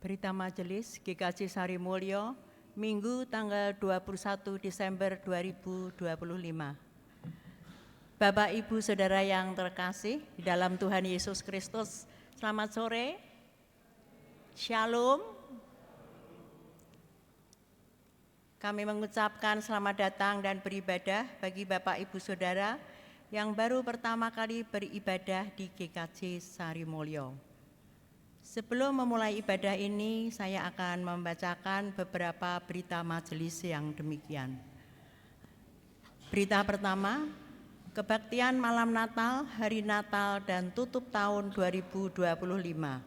Berita Majelis GKJ Sarimulyo, Minggu tanggal 21 Desember 2025. Bapak, Ibu, Saudara yang terkasih di dalam Tuhan Yesus Kristus, selamat sore. Shalom. Kami mengucapkan selamat datang dan beribadah bagi Bapak, Ibu, Saudara yang baru pertama kali beribadah di GKJ Sarimulyo. Sebelum memulai ibadah ini, saya akan membacakan beberapa berita majelis yang demikian. Berita pertama, kebaktian malam Natal, hari Natal, dan tutup tahun 2025. 1.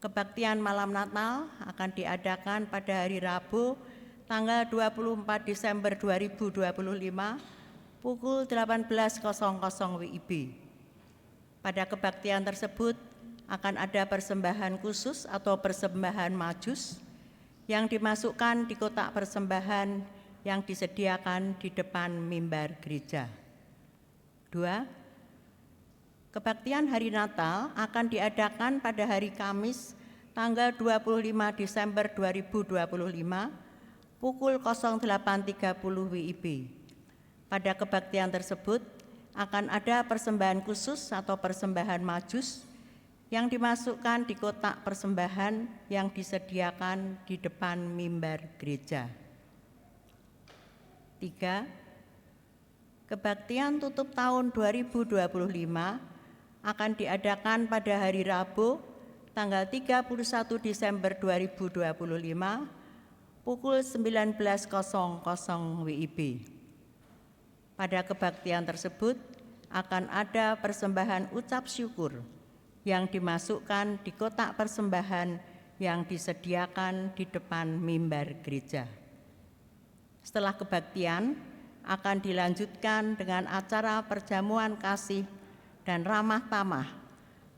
Kebaktian malam Natal akan diadakan pada hari Rabu, tanggal 24 Desember 2025, pukul 18.00 WIB. Pada kebaktian tersebut, akan ada persembahan khusus atau persembahan majus yang dimasukkan di kotak persembahan yang disediakan di depan mimbar gereja. 2. Kebaktian hari Natal akan diadakan pada hari Kamis tanggal 25 Desember 2025 pukul 08.30 WIB. Pada kebaktian tersebut akan ada persembahan khusus atau persembahan majus yang dimasukkan di kotak persembahan yang disediakan di depan mimbar gereja. 3. Kebaktian tutup tahun 2025 akan diadakan pada hari Rabu, tanggal 31 Desember 2025, pukul 19.00 WIB. Pada kebaktian tersebut akan ada persembahan ucap syukur yang dimasukkan di kotak persembahan yang disediakan di depan mimbar gereja. Setelah kebaktian akan dilanjutkan dengan acara perjamuan kasih dan ramah tamah.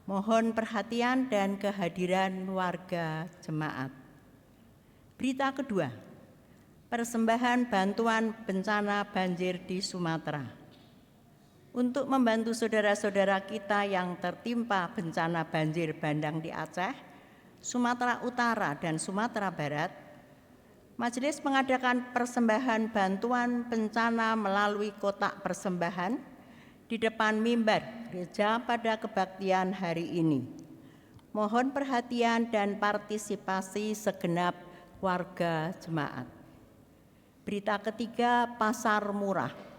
Mohon perhatian dan kehadiran warga jemaat. Berita kedua, persembahan bantuan bencana banjir di Sumatera. Untuk membantu saudara-saudara kita yang tertimpa bencana banjir bandang di Aceh, Sumatera Utara, dan Sumatera Barat, Majelis mengadakan persembahan bantuan bencana melalui kotak persembahan di depan mimbar gereja pada kebaktian hari ini. Mohon perhatian dan partisipasi segenap warga jemaat. Berita ketiga, pasar murah.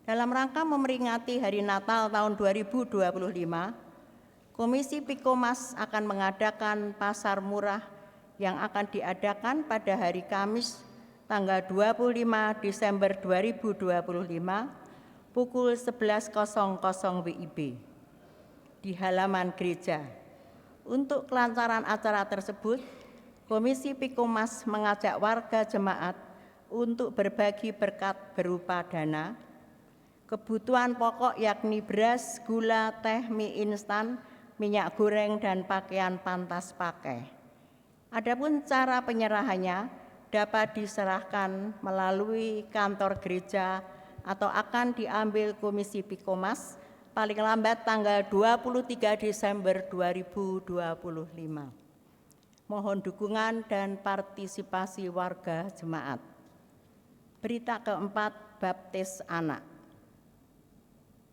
Dalam rangka memperingati Hari Natal tahun 2025, Komisi Pikomas akan mengadakan pasar murah yang akan diadakan pada hari Kamis tanggal 25 Desember 2025 pukul 11.00 WIB di halaman gereja. Untuk kelancaran acara tersebut, Komisi Pikomas mengajak warga jemaat untuk berbagi berkat berupa dana, kebutuhan pokok yakni beras, gula, teh, mie instan, minyak goreng, dan pakaian pantas pakai. Adapun cara penyerahannya dapat diserahkan melalui kantor gereja atau akan diambil Komisi Pikomas paling lambat tanggal 23 Desember 2025. Mohon dukungan dan partisipasi warga jemaat. Berita keempat, baptis anak.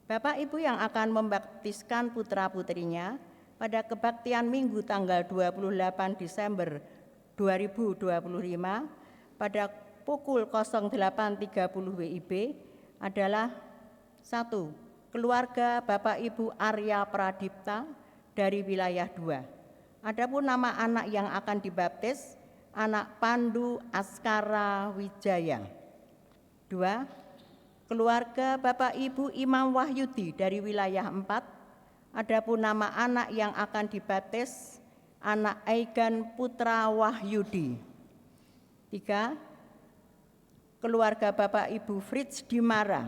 Bapak Ibu yang akan membaptiskan putra-putrinya pada kebaktian Minggu tanggal 28 Desember 2025 pada pukul 08.30 WIB adalah 1. Keluarga Bapak Ibu Arya Pradipta dari wilayah 2. Adapun nama anak yang akan dibaptis, anak Pandu Askara Wijaya. 2. Keluarga Bapak Ibu Imam Wahyudi dari wilayah 4, adapun nama anak yang akan dibaptis, anak Aigan Putra Wahyudi. 3. Keluarga Bapak Ibu Fritz Dimara,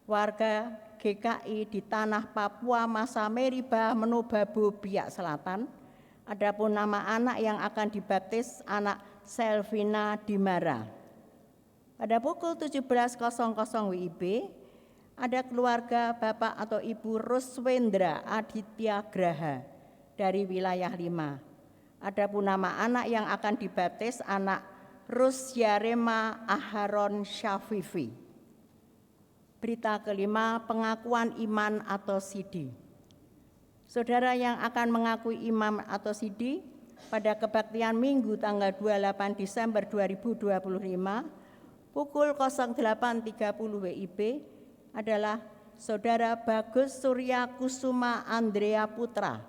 warga GKI di Tanah Papua Masa Meriba Menobabu Biak Selatan, adapun nama anak yang akan dibaptis, anak Selvina Dimara. Pada pukul 17.00 WIB, ada keluarga Bapak atau Ibu Ruswendra Aditya Graha dari wilayah 5. Adapun nama anak yang akan dibaptis anak Rusyarema Aharon Syafifi. Berita kelima, pengakuan iman atau sidi. Saudara yang akan mengakui imam atau sidi pada kebaktian Minggu tanggal 28 Desember 2025 pukul 08.30 WIB adalah Saudara Bagus Surya Kusuma Andrea Putra,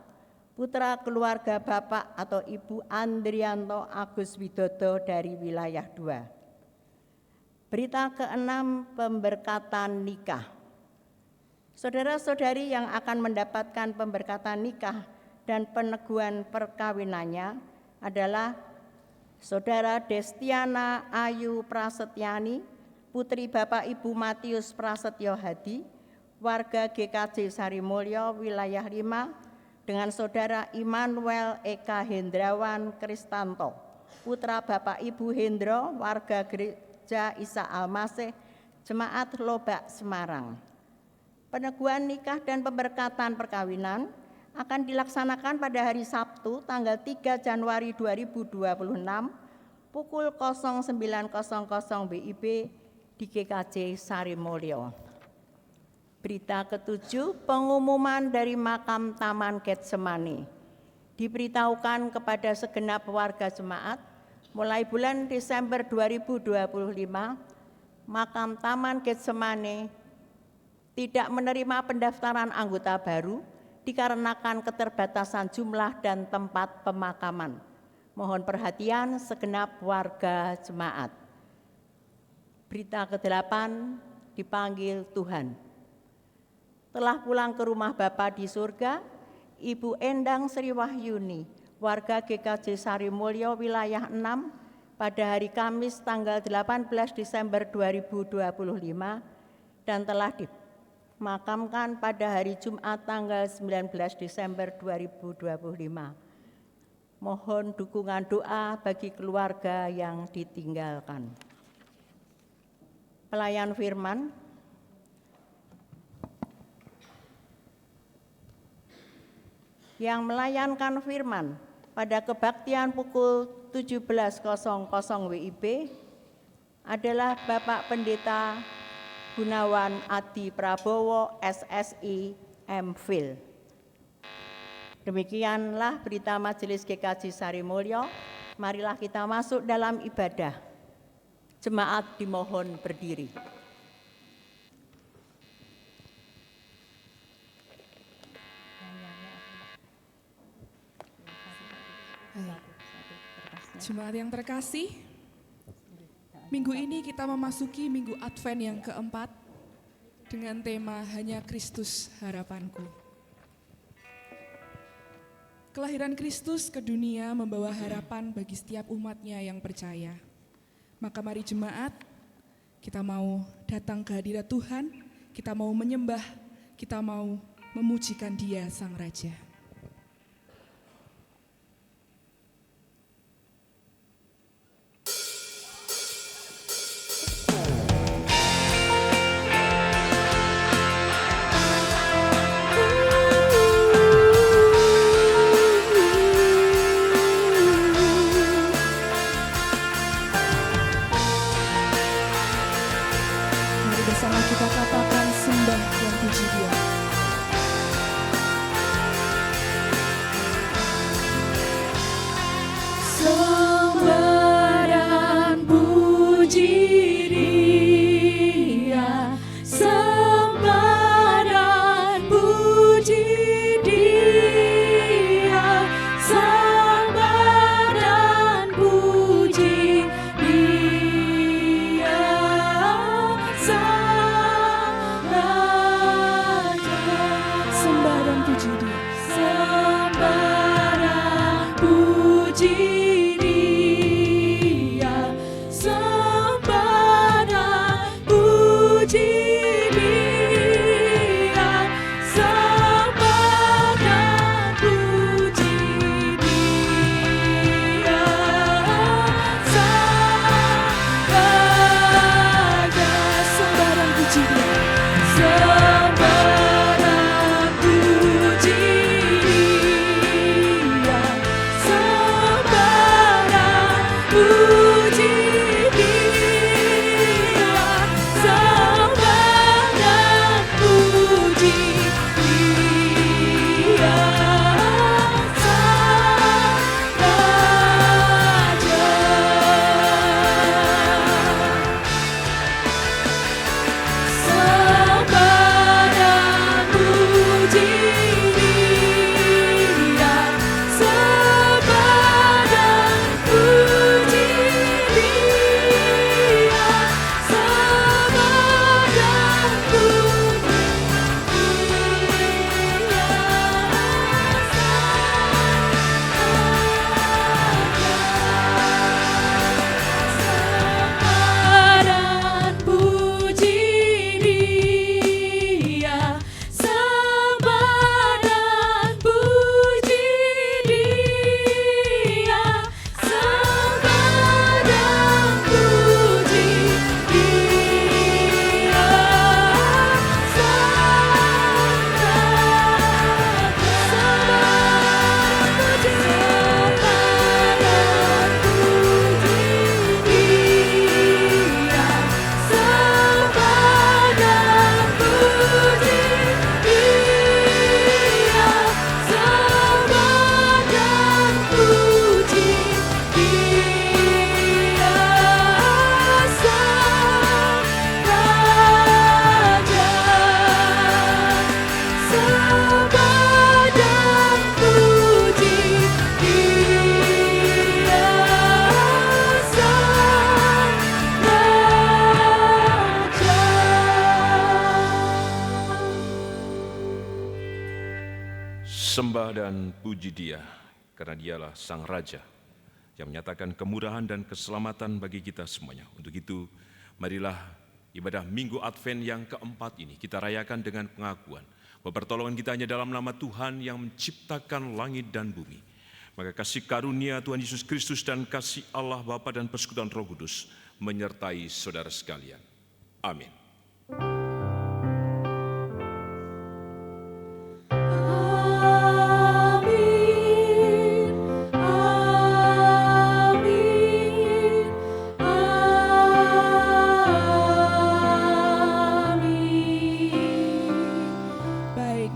putra keluarga Bapak atau Ibu Andrianto Agus Widodo dari wilayah 2. Berita keenam, pemberkatan nikah. Saudara-saudari yang akan mendapatkan pemberkatan nikah dan peneguhan perkawinannya adalah Saudara Destiana Ayu Prasetyani, putri Bapak Ibu Matius Prasetyo Hadi, warga GKJ Sarimulyo, wilayah 5, dengan Saudara Immanuel Eka Hendrawan Kristanto, putra Bapak Ibu Hendro, warga Gereja Isa Almasih, Jemaat Lobak Semarang. Peneguhan nikah dan pemberkatan perkawinan akan dilaksanakan pada hari Sabtu tanggal 3 Januari 2026 pukul 09.00 WIB di GKJ Sarimulyo. Berita ketujuh, pengumuman dari makam Taman Getsemani. Diberitahukan kepada segenap warga jemaat mulai bulan Desember 2025 makam Taman Getsemani tidak menerima pendaftaran anggota baru dikarenakan keterbatasan jumlah dan tempat pemakaman. Mohon perhatian segenap warga jemaat. Berita ke-8, dipanggil Tuhan. Telah pulang ke rumah Bapa di surga, Ibu Endang Sri Wahyuni, warga GKJ Sarimulyo wilayah 6, pada hari Kamis tanggal 18 Desember 2025 dan telah dimakamkan pada hari Jumat tanggal 19 Desember 2025. Mohon dukungan doa bagi keluarga yang ditinggalkan. Pelayan firman. Yang melayankan firman pada kebaktian pukul 17.00 WIB adalah Bapak Pendeta Gunawan Adi Prabowo, SSI, MPhil. Demikianlah berita Majelis GKJ Sarimulyo. Marilah kita masuk dalam ibadah. Jemaat dimohon berdiri. Jemaat yang terkasih, minggu ini kita memasuki minggu Advent yang keempat dengan tema Hanya Kristus Harapanku. Kelahiran Kristus ke dunia membawa harapan bagi setiap umatnya yang percaya. Maka mari jemaat, kita mau datang ke hadirat Tuhan, kita mau menyembah, kita mau memujikan Dia Sang Raja. Bersama kita katakan sembah dan puji Dia. dan puji Dia, karena Dialah Sang Raja yang menyatakan kemurahan dan keselamatan bagi kita semuanya. Untuk itu, marilah ibadah Minggu Advent yang keempat ini kita rayakan dengan pengakuan bahwa pertolongan kita hanya dalam nama Tuhan yang menciptakan langit dan bumi. Maka kasih karunia Tuhan Yesus Kristus dan kasih Allah Bapa dan persekutuan Roh Kudus menyertai saudara sekalian. Amin.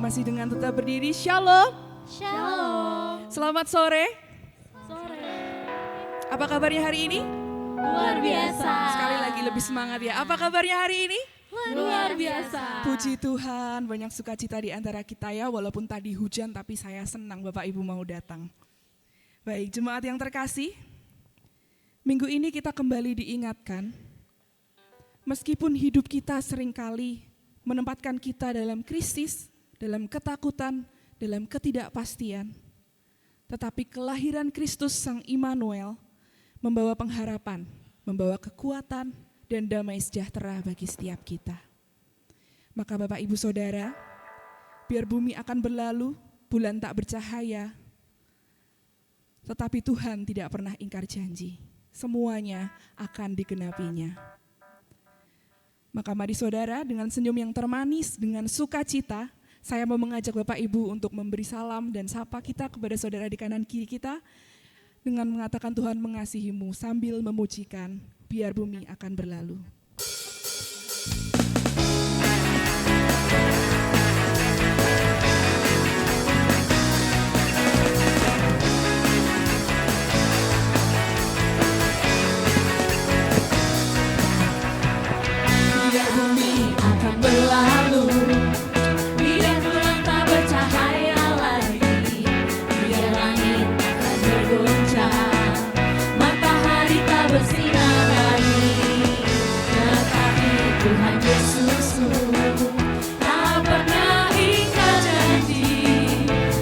Masih dengan tetap berdiri, Shalom. Shalom. Selamat sore. Sore. Apa kabarnya hari ini? Luar biasa. Sekali lagi lebih semangat ya. Apa kabarnya hari ini? Luar biasa. Puji Tuhan, banyak sukacita di antara kita ya. Walaupun tadi hujan, tapi saya senang Bapak Ibu mau datang. Baik, jemaat yang terkasih, minggu ini kita kembali diingatkan, meskipun hidup kita seringkali menempatkan kita dalam krisis, dalam ketakutan, dalam ketidakpastian. Tetapi kelahiran Kristus Sang Immanuel membawa pengharapan, membawa kekuatan dan damai sejahtera bagi setiap kita. Maka Bapak Ibu Saudara, biar bumi akan berlalu, bulan tak bercahaya, tetapi Tuhan tidak pernah ingkar janji. Semuanya akan digenapinya. Maka mari saudara, dengan senyum yang termanis, dengan sukacita, saya mau mengajak Bapak Ibu untuk memberi salam dan sapa kita kepada saudara di kanan kiri kita dengan mengatakan Tuhan mengasihimu sambil memujikan biar bumi akan berlalu. Biar bumi akan berlalu, biar bulan tak bercahaya lagi, biar langit akan bergoncang, matahari tak bersinar lagi. Tetapi Tuhan Yesusku tak pernah ingkar janji,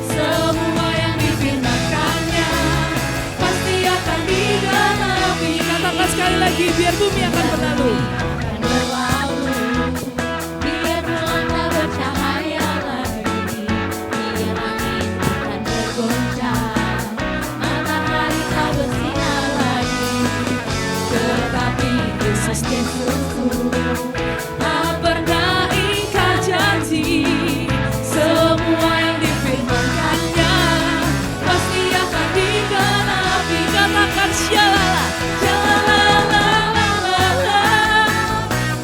semua yang difirmankannya pasti akan digenapi. Katakan sekali lagi, biar bumi akan berlalu. Biar bulan tak bercahaya lagi, biar langit akan bergoncang, matahari tak bersinar lagi. Tetapi Yesus Kristusku tak pernah ingkar janji, semua yang difirmankannya pasti akan digenapi. Katakan shalala, Shalala,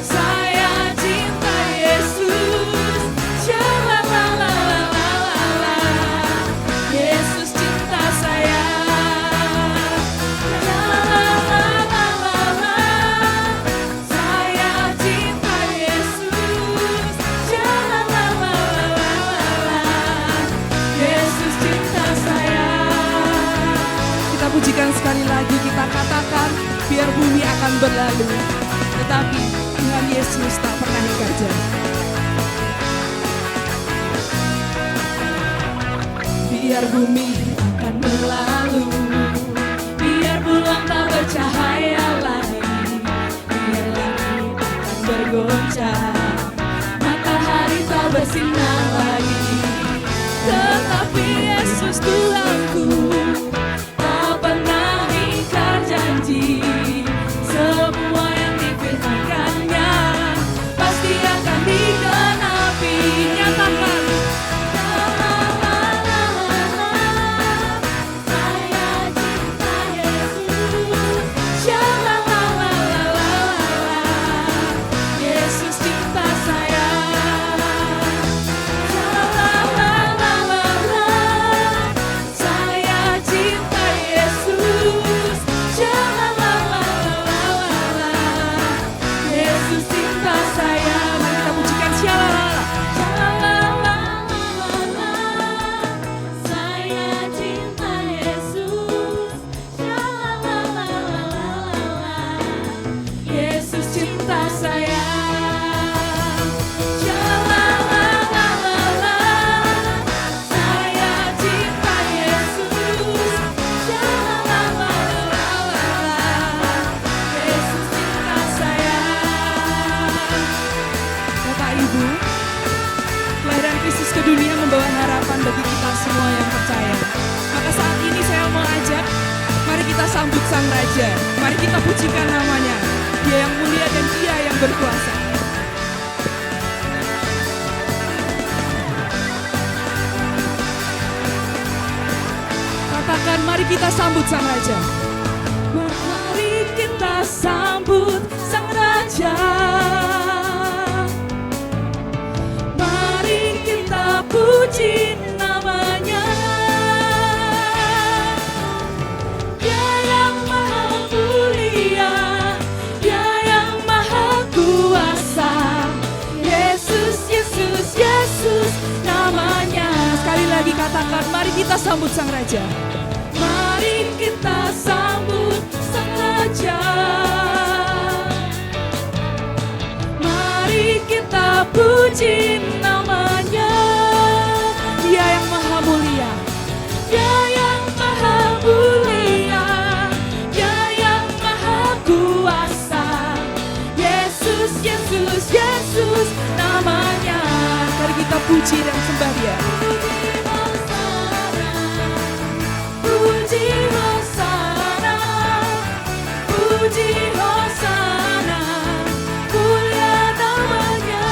saya cinta Yesus. Shalala, Yesus cinta saya. Shalala, saya cinta Yesus. Shalala, Yesus cinta saya. kita pujikan sekali lagi, kita katakan biar bumi akan berlalu. Tetapi Tuhan Yesus tak pernah ingkar janji. Biar bumi akan berlalu, biar bulan tak bercahaya lagi, biar langit akan bergoncang, matahari tak bersinar lagi. Tetapi Yesus Tuhanku tak pernah ingkar janji, semua yang difirmankannya pasti akan digenapi. Nyatakan, saya cinta Yesus. Shalala, Yesus cinta saya. Shalala, Sang Raja. Mari kita pujikan namanya. Dia yang mulia dan Dia yang berkuasa. Katakan, mari kita sambut Sang Raja. Mari kita sambut Sang Raja. Mari kita puji namanya. Dia yang maha mulia, Dia yang maha kuasa. Yesus, Yesus, Yesus namanya. Sekali lagi katakan, mari kita sambut Sang Raja. Mari kita sambut Sang Raja. Mari kita puji namanya. Dia yang maha mulia. Dia yang maha mulia, Dia yang maha kuasa. Yesus, Yesus, Yesus namanya. Mari kita puji dan sembah Dia. Puji Hosana, puji Hosana, mulia namanya.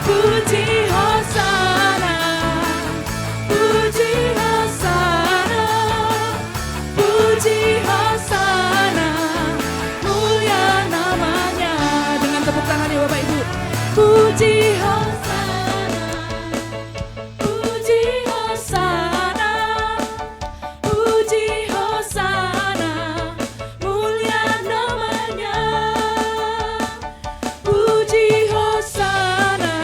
Puji Hosana, puji Hosana, puji Hosana, mulia namanya. Dengan tepuk tangan ya Bapak Ibu. Puji Hosana, puji Hosana, puji Hosana, mulia namanya. Puji Hosana,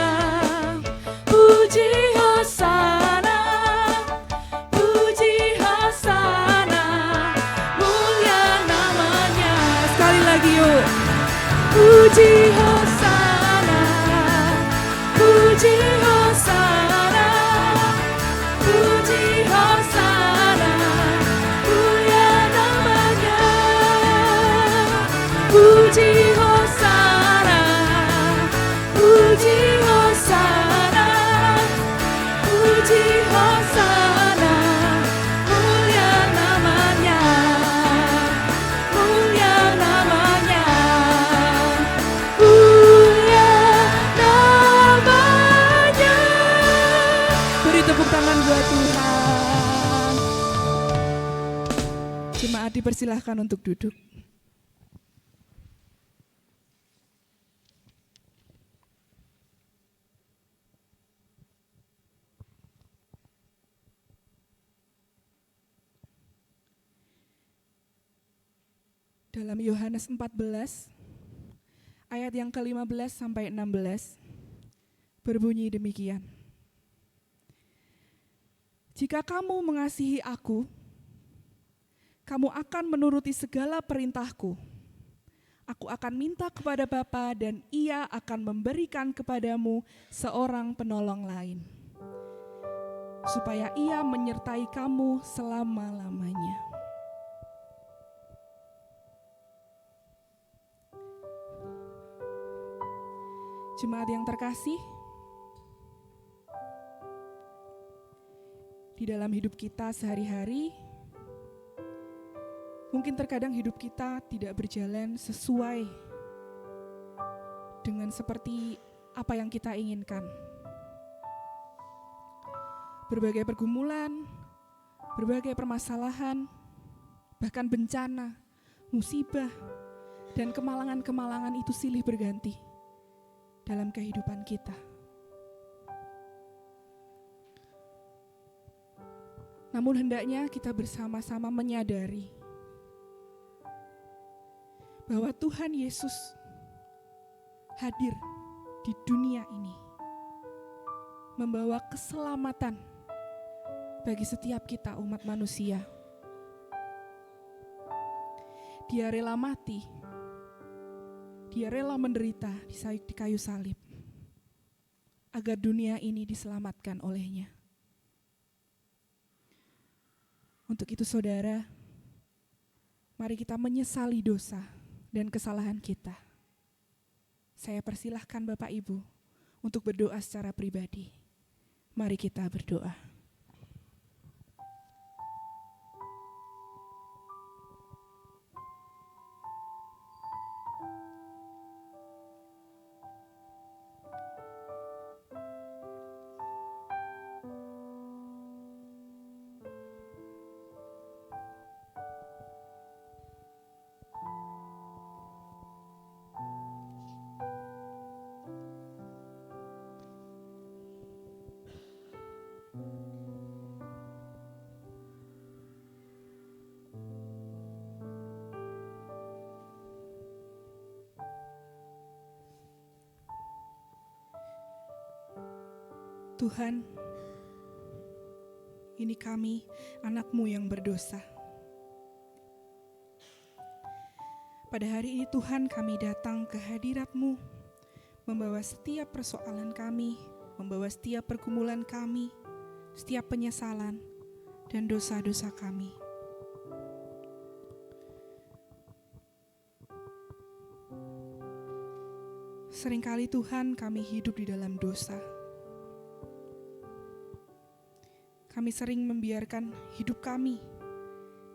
puji Hosana, puji Hosana, mulia namanya. Sekali lagi yuk. Puji Hosana, puji Hosana, puji Hosana, mulia namanya. Puji Hosana, puji Hosana, puji Hosana, mulia namanya. Mulia namanya. Mulia namanya. Beri tepuk tangan buat Tuhan. Jemaat dipersilahkan untuk duduk. Dalam Yohanes 14 ayat yang ke-15 sampai 16 berbunyi demikian. Jika kamu mengasihi aku, kamu akan menuruti segala perintahku. Aku akan minta kepada Bapa dan Ia akan memberikan kepadamu seorang penolong lain, supaya Ia menyertai kamu selama-lamanya. Jemaat yang terkasih, di dalam hidup kita sehari-hari, mungkin terkadang hidup kita tidak berjalan sesuai dengan seperti apa yang kita inginkan. Berbagai pergumulan, berbagai permasalahan, bahkan bencana, musibah, dan kemalangan-kemalangan itu silih berganti dalam kehidupan kita. Namun hendaknya kita bersama-sama menyadari bahwa Tuhan Yesus hadir di dunia ini membawa keselamatan bagi setiap kita umat manusia. Dia rela mati, Dia rela menderita di kayu salib agar dunia ini diselamatkan olehnya. Untuk itu saudara, mari kita menyesali dosa dan kesalahan kita. Saya persilahkan Bapak Ibu untuk berdoa secara pribadi. Mari kita berdoa. Tuhan, ini kami, anak-Mu yang berdosa. Pada hari ini Tuhan, kami datang ke hadirat-Mu, membawa setiap persoalan kami, membawa setiap pergumulan kami, setiap penyesalan, dan dosa-dosa kami. Seringkali Tuhan, kami hidup di dalam dosa. Kami sering membiarkan hidup kami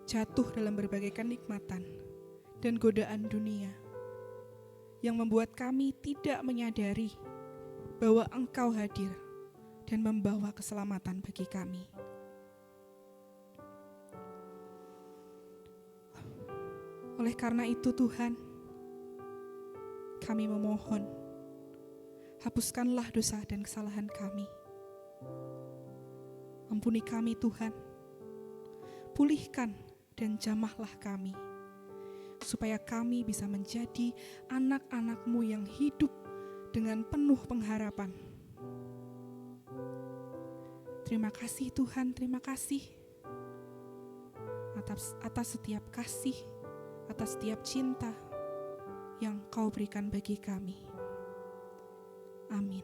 jatuh dalam berbagai kenikmatan dan godaan dunia yang membuat kami tidak menyadari bahwa Engkau hadir dan membawa keselamatan bagi kami. Oleh karena itu Tuhan, kami memohon, hapuskanlah dosa dan kesalahan kami. Ampuni kami Tuhan, pulihkan dan jamahlah kami, supaya kami bisa menjadi anak-anak-Mu yang hidup dengan penuh pengharapan. Terima kasih Tuhan, terima kasih atas setiap kasih, atas setiap cinta yang Kau berikan bagi kami. Amin.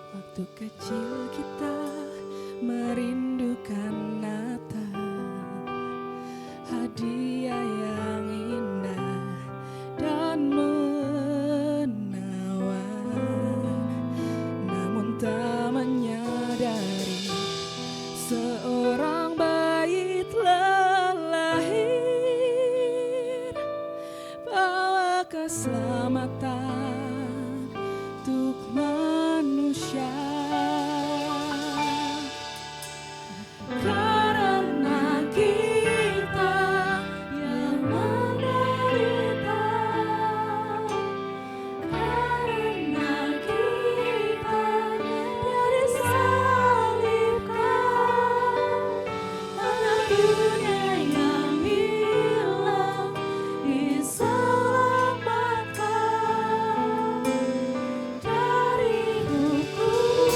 Waktu kecil kita merindukan Natal, hadiah yang indah dan menawan, namun tak menyadari seorang bayi telah lahir, bawa keselamatan untuk manusia. Karena kita yang menderita, karena kita yang disalibkan, anak dunia yang hilang diselamatkan dari hukuman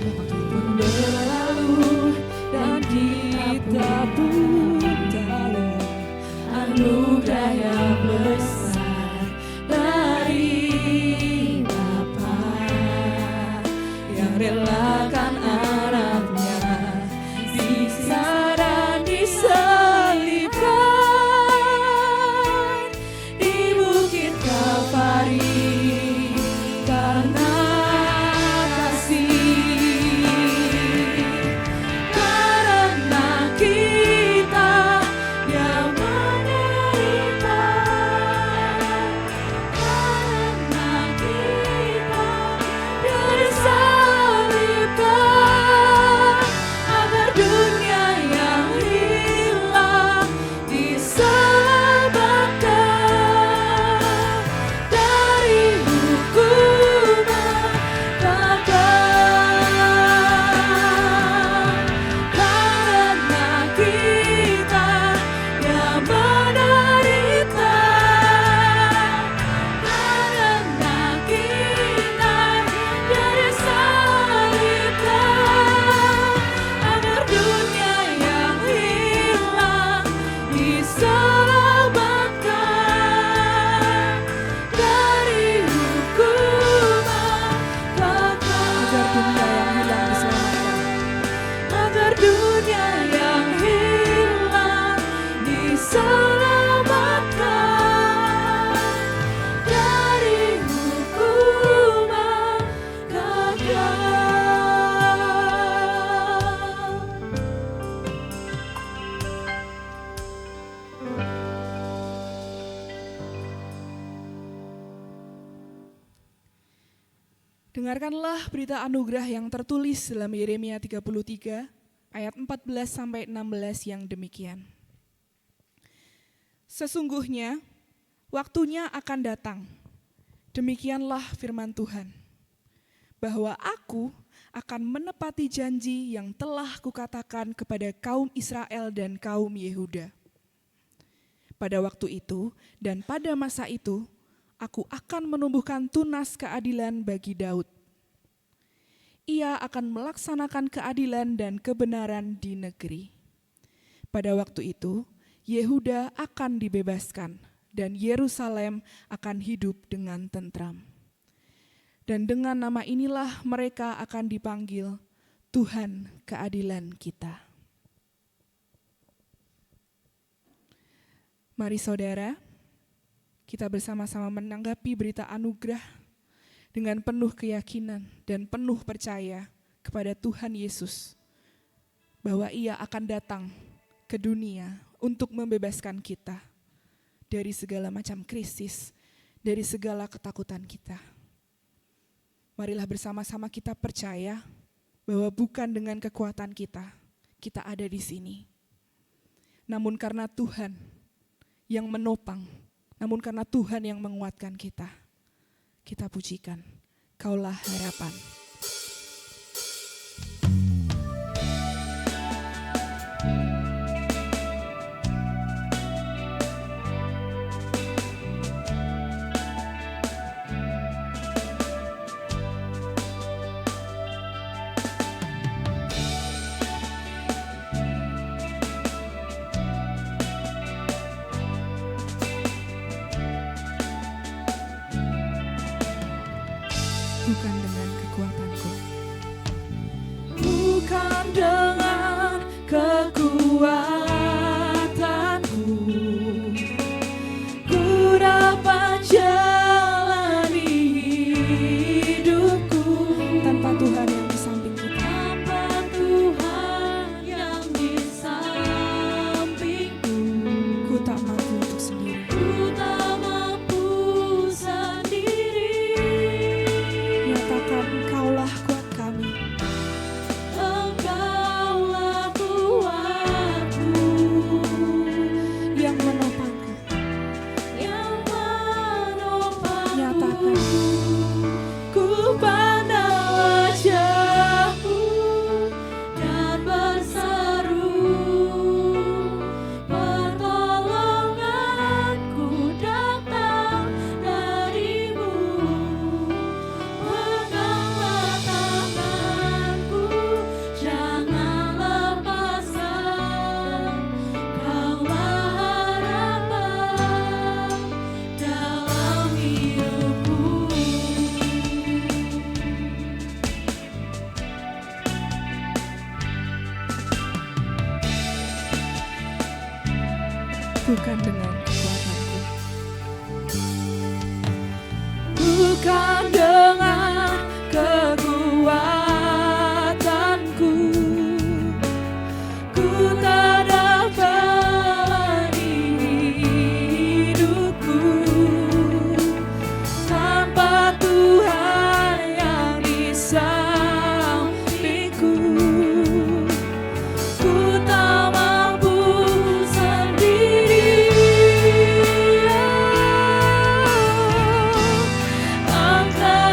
waktu pun berlalu dan kita pun tahu anugerah yang besar dari Bapa yang relakan anaknya disiksa dan disalibkan di Bukit Kalvari karena kasih. Karena kita yang menderita, karena kita yang disalibkan, agar dunia yang hilang diselamatkan dari hukuman kekal. Karena kita yang menderita, karena kita yang disalibkan, agar dunia yang hilang diselamatkan dari hukuman kekal. Agar dunia yang hilang diselamatkan dari hukuman Dengarkanlah berita anugerah yang tertulis dalam Yeremia 33 ayat 14-16 yang demikian. Sesungguhnya waktunya akan datang, demikianlah firman Tuhan, bahwa aku akan menepati janji yang telah kukatakan kepada kaum Israel dan kaum Yehuda. Pada waktu itu dan pada masa itu, aku akan menumbuhkan tunas keadilan bagi Daud. Ia akan melaksanakan keadilan dan kebenaran di negeri. Pada waktu itu, Yehuda akan dibebaskan dan Yerusalem akan hidup dengan tentram. Dan dengan nama inilah mereka akan dipanggil Tuhan keadilan kita. Mari saudara, kita bersama-sama menanggapi berita anugerah dengan penuh keyakinan dan penuh percaya kepada Tuhan Yesus, bahwa Ia akan datang ke dunia untuk membebaskan kita dari segala macam krisis, dari segala ketakutan kita. Marilah bersama-sama kita percaya bahwa bukan dengan kekuatan kita ada di sini. Namun karena Tuhan yang menopang, namun karena Tuhan yang menguatkan kita pujikan, Kaulah harapan. Bukan dengan kekuatanku, bukan dengan kekuatanku, ku dapat jalani hidupku tanpa Tuhan yang di samping kita. tanpa Tuhan yang di sampingku. Ku tak mampu untuk sendiri. Ku tak mampu sendiri. Nyatakan Kaulah kuat kami, Engkaulah kuatku yang menopangku. yang menopangku. Nyatakan Ku pandang wajah-Mu dan berseru, pertolonganku datang dari-Mu. Peganglah tanganku, jangan lepaskan, Kaulah harapan dalam hidupku. bukan dengan kekuatanku, Bukan dengan kekuatanku, ku tak dapat hidupku tanpa Tuhan yang di sampingku. Ku tak mampu sendiri. Angkat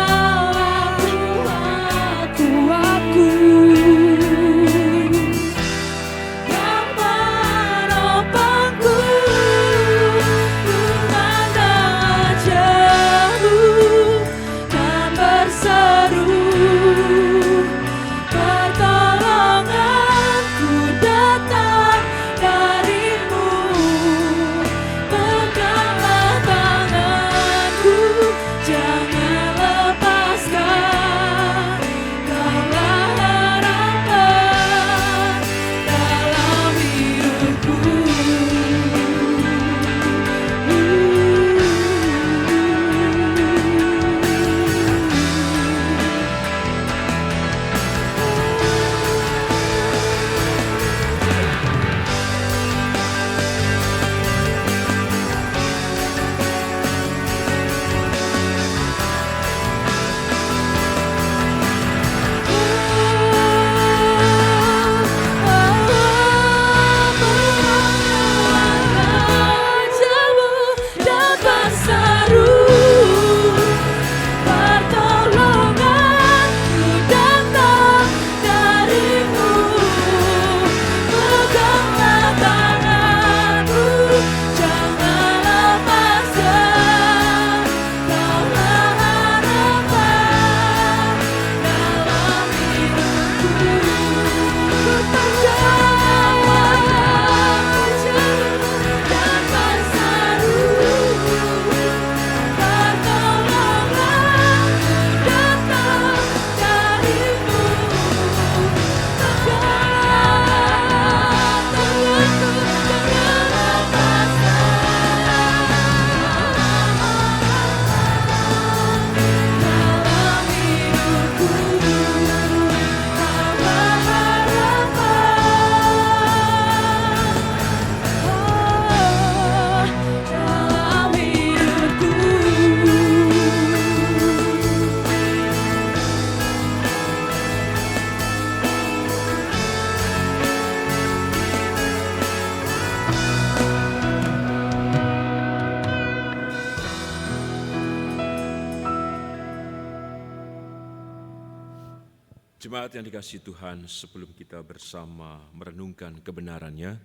Jemaat yang dikasihi Tuhan, sebelum kita bersama merenungkan kebenarannya,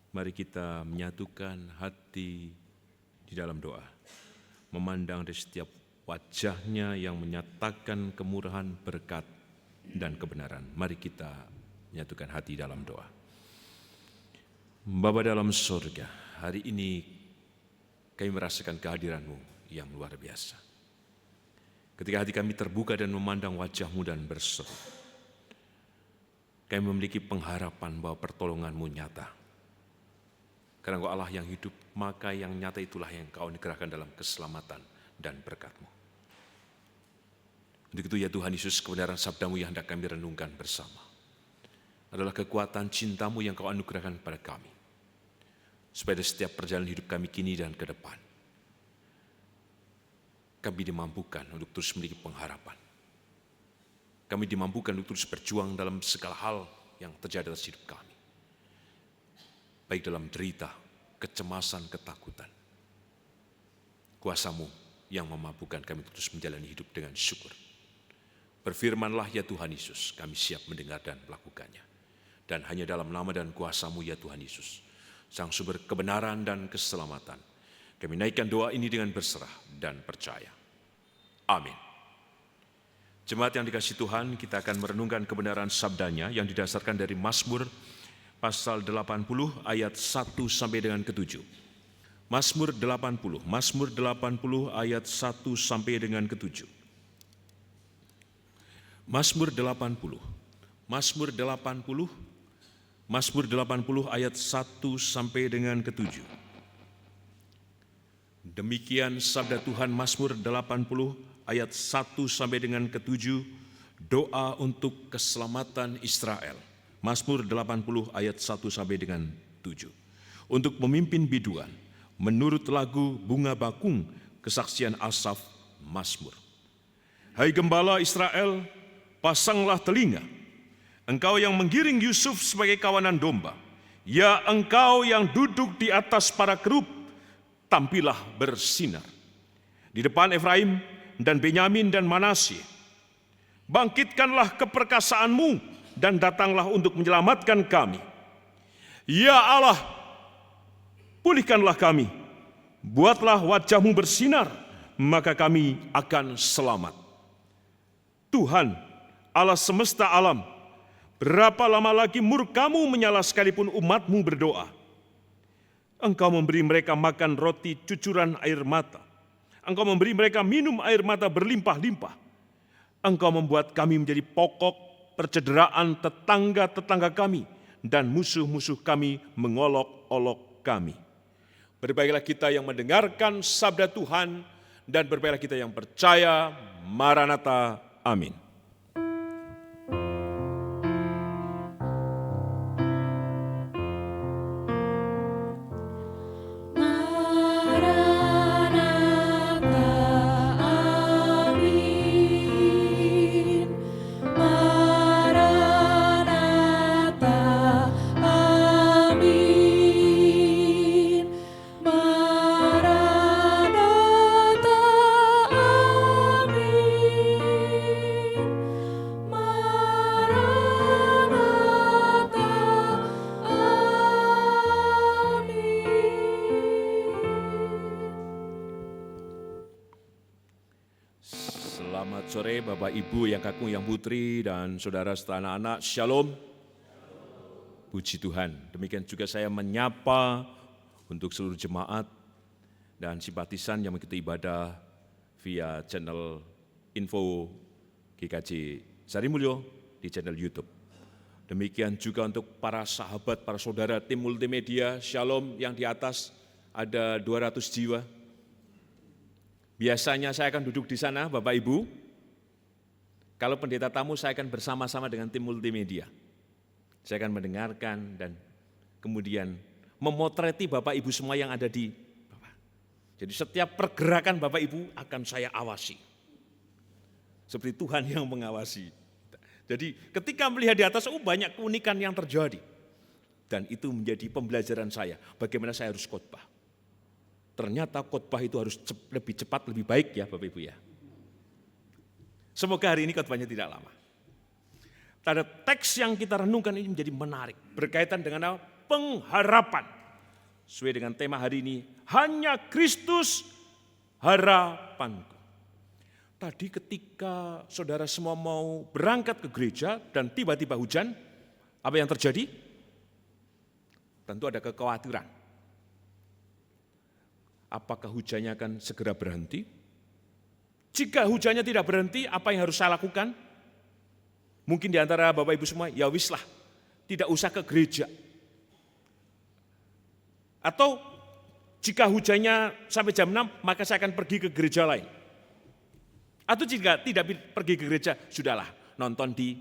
mari kita menyatukan hati di dalam doa. Memandang di setiap wajahnya yang menyatakan kemurahan, berkat, dan kebenaran. Mari kita menyatukan hati dalam doa. Bapa dalam surga, hari ini kami merasakan kehadiran-Mu yang luar biasa. Ketika hati kami terbuka dan memandang wajah-Mu dan berseru, kami memiliki pengharapan bahwa pertolongan-Mu nyata. Karena Engkau Allah yang hidup, maka yang nyata itulah yang Kau dikerahkan dalam keselamatan dan berkat-Mu. Untuk itu ya Tuhan Yesus, kebenaran sabda-Mu yang hendak kami renungkan bersama adalah kekuatan cinta-Mu yang Kau anugerahkan kepada kami. Supaya di setiap perjalanan hidup kami kini dan ke depan, kami dimampukan untuk terus memiliki pengharapan. Kami dimampukan untuk terus berjuang dalam segala hal yang terjadi dalam hidup kami. Baik dalam derita, kecemasan, ketakutan. Kuasa-Mu yang memampukan kami untuk terus menjalani hidup dengan syukur. Berfirmanlah ya Tuhan Yesus, kami siap mendengar dan melakukannya. Dan hanya dalam nama dan kuasa-Mu ya Tuhan Yesus, Sang sumber kebenaran dan keselamatan, kami naikkan doa ini dengan berserah dan percaya. Amin. Jemaat yang dikasihi Tuhan, kita akan merenungkan kebenaran sabdanya yang didasarkan dari Mazmur pasal 80 ayat 1 sampai dengan ke-7. Mazmur 80 ayat 1 sampai dengan ke-7. Mazmur 80 ayat 1 sampai dengan ke-7. Demikian sabda Tuhan, Mazmur 80 ayat 1 sampai dengan ke-7, doa untuk keselamatan Israel. Mazmur 80 ayat 1 sampai dengan 7. Untuk pemimpin biduan, menurut lagu bunga bakung, kesaksian Asaf, Mazmur. Hai gembala Israel, pasanglah telinga. Engkau yang menggiring Yusuf sebagai kawanan domba. Ya engkau yang duduk di atas para kerub, tampillah bersinar. Di depan Efraim dan Benyamin dan Manasye, bangkitkanlah keperkasaanmu dan datanglah untuk menyelamatkan kami. Ya Allah, pulihkanlah kami, buatlah wajah-Mu bersinar, maka kami akan selamat. Tuhan, Allah semesta alam, berapa lama lagi murka-Mu menyala sekalipun umat-Mu berdoa? Engkau memberi mereka makan roti cucuran air mata. Engkau memberi mereka minum air mata berlimpah-limpah. Engkau membuat kami menjadi pokok percederaan tetangga-tetangga kami, dan musuh-musuh kami mengolok-olok kami. Berbahagialah kita yang mendengarkan sabda Tuhan, dan berbahagialah kita yang percaya. Maranatha. Amin. Selamat sore Bapak Ibu yang kakung yang putri dan saudara serta anak-anak, Shalom. Puji Tuhan. Demikian juga saya menyapa untuk seluruh jemaat dan simpatisan yang mengikuti ibadah via channel Info GKJ Sarimulyo di channel YouTube. Demikian juga untuk para sahabat, para saudara tim multimedia, Shalom, yang di atas ada 200 jiwa. Biasanya saya akan duduk di sana, Bapak Ibu. Kalau pendeta tamu, saya akan bersama-sama dengan tim multimedia. Saya akan mendengarkan dan kemudian memotreti Bapak Ibu semua yang ada di bawah. Jadi setiap pergerakan Bapak Ibu akan saya awasi. Seperti Tuhan yang mengawasi. Jadi ketika melihat di atas, banyak keunikan yang terjadi. Dan itu menjadi pembelajaran saya, bagaimana saya harus khotbah. Ternyata khotbah itu harus lebih cepat, lebih baik ya Bapak Ibu ya. Semoga hari ini khotbahnya tidak lama. Ada teks yang kita renungkan ini menjadi menarik. Berkaitan dengan pengharapan. Sesuai dengan tema hari ini, hanya Kristus harapanku. Tadi ketika saudara semua mau berangkat ke gereja dan tiba-tiba hujan, apa yang terjadi? Tentu ada kekhawatiran. Apakah hujannya akan segera berhenti? Jika hujannya tidak berhenti, apa yang harus saya lakukan? Mungkin di antara Bapak Ibu semua, ya wis lah, tidak usah ke gereja. Atau jika hujannya sampai jam 6, maka saya akan pergi ke gereja lain. Atau jika tidak pergi ke gereja, sudahlah, nonton di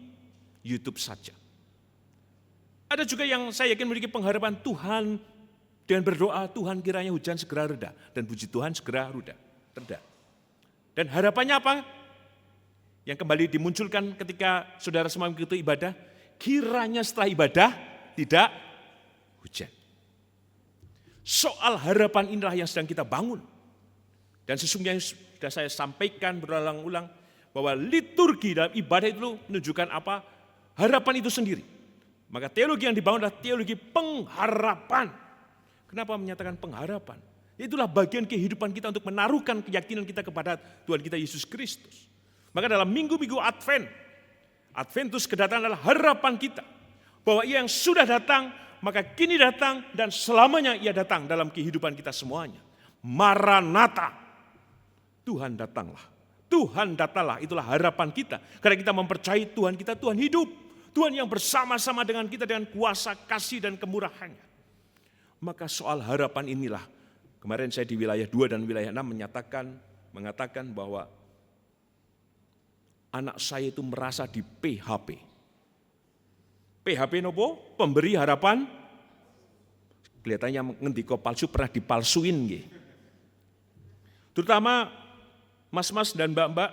YouTube saja. Ada juga yang saya yakin memiliki pengharapan Tuhan dengan berdoa, Tuhan kiranya hujan segera reda. Dan puji Tuhan segera reda. Dan harapannya apa? Yang kembali dimunculkan ketika saudara semua mengikuti ibadah, kiranya setelah ibadah tidak hujan. Soal harapan inilah yang sedang kita bangun. Dan sesungguhnya sudah saya sampaikan berulang-ulang bahwa liturgi dalam ibadah itu menunjukkan apa? Harapan itu sendiri. Maka teologi yang dibangun adalah teologi pengharapan. Kenapa menyatakan pengharapan? Itulah bagian kehidupan kita untuk menaruhkan keyakinan kita kepada Tuhan kita Yesus Kristus. Maka dalam minggu-minggu Adventus kedatangan adalah harapan kita. Bahwa Ia yang sudah datang, maka kini datang dan selamanya Ia datang dalam kehidupan kita semuanya. Maranatha. Tuhan datanglah. Tuhan datanglah, itulah harapan kita. Karena kita mempercayai Tuhan kita, Tuhan hidup. Tuhan yang bersama-sama dengan kita dengan kuasa, kasih dan kemurahannya. Maka soal harapan inilah, kemarin saya di wilayah 2 dan wilayah 6 mengatakan bahwa anak saya itu merasa di PHP. PHP nopo? Pemberi harapan. Kelihatannya ngendiko palsu pernah dipalsuin nggih. Terutama mas-mas dan mbak-mbak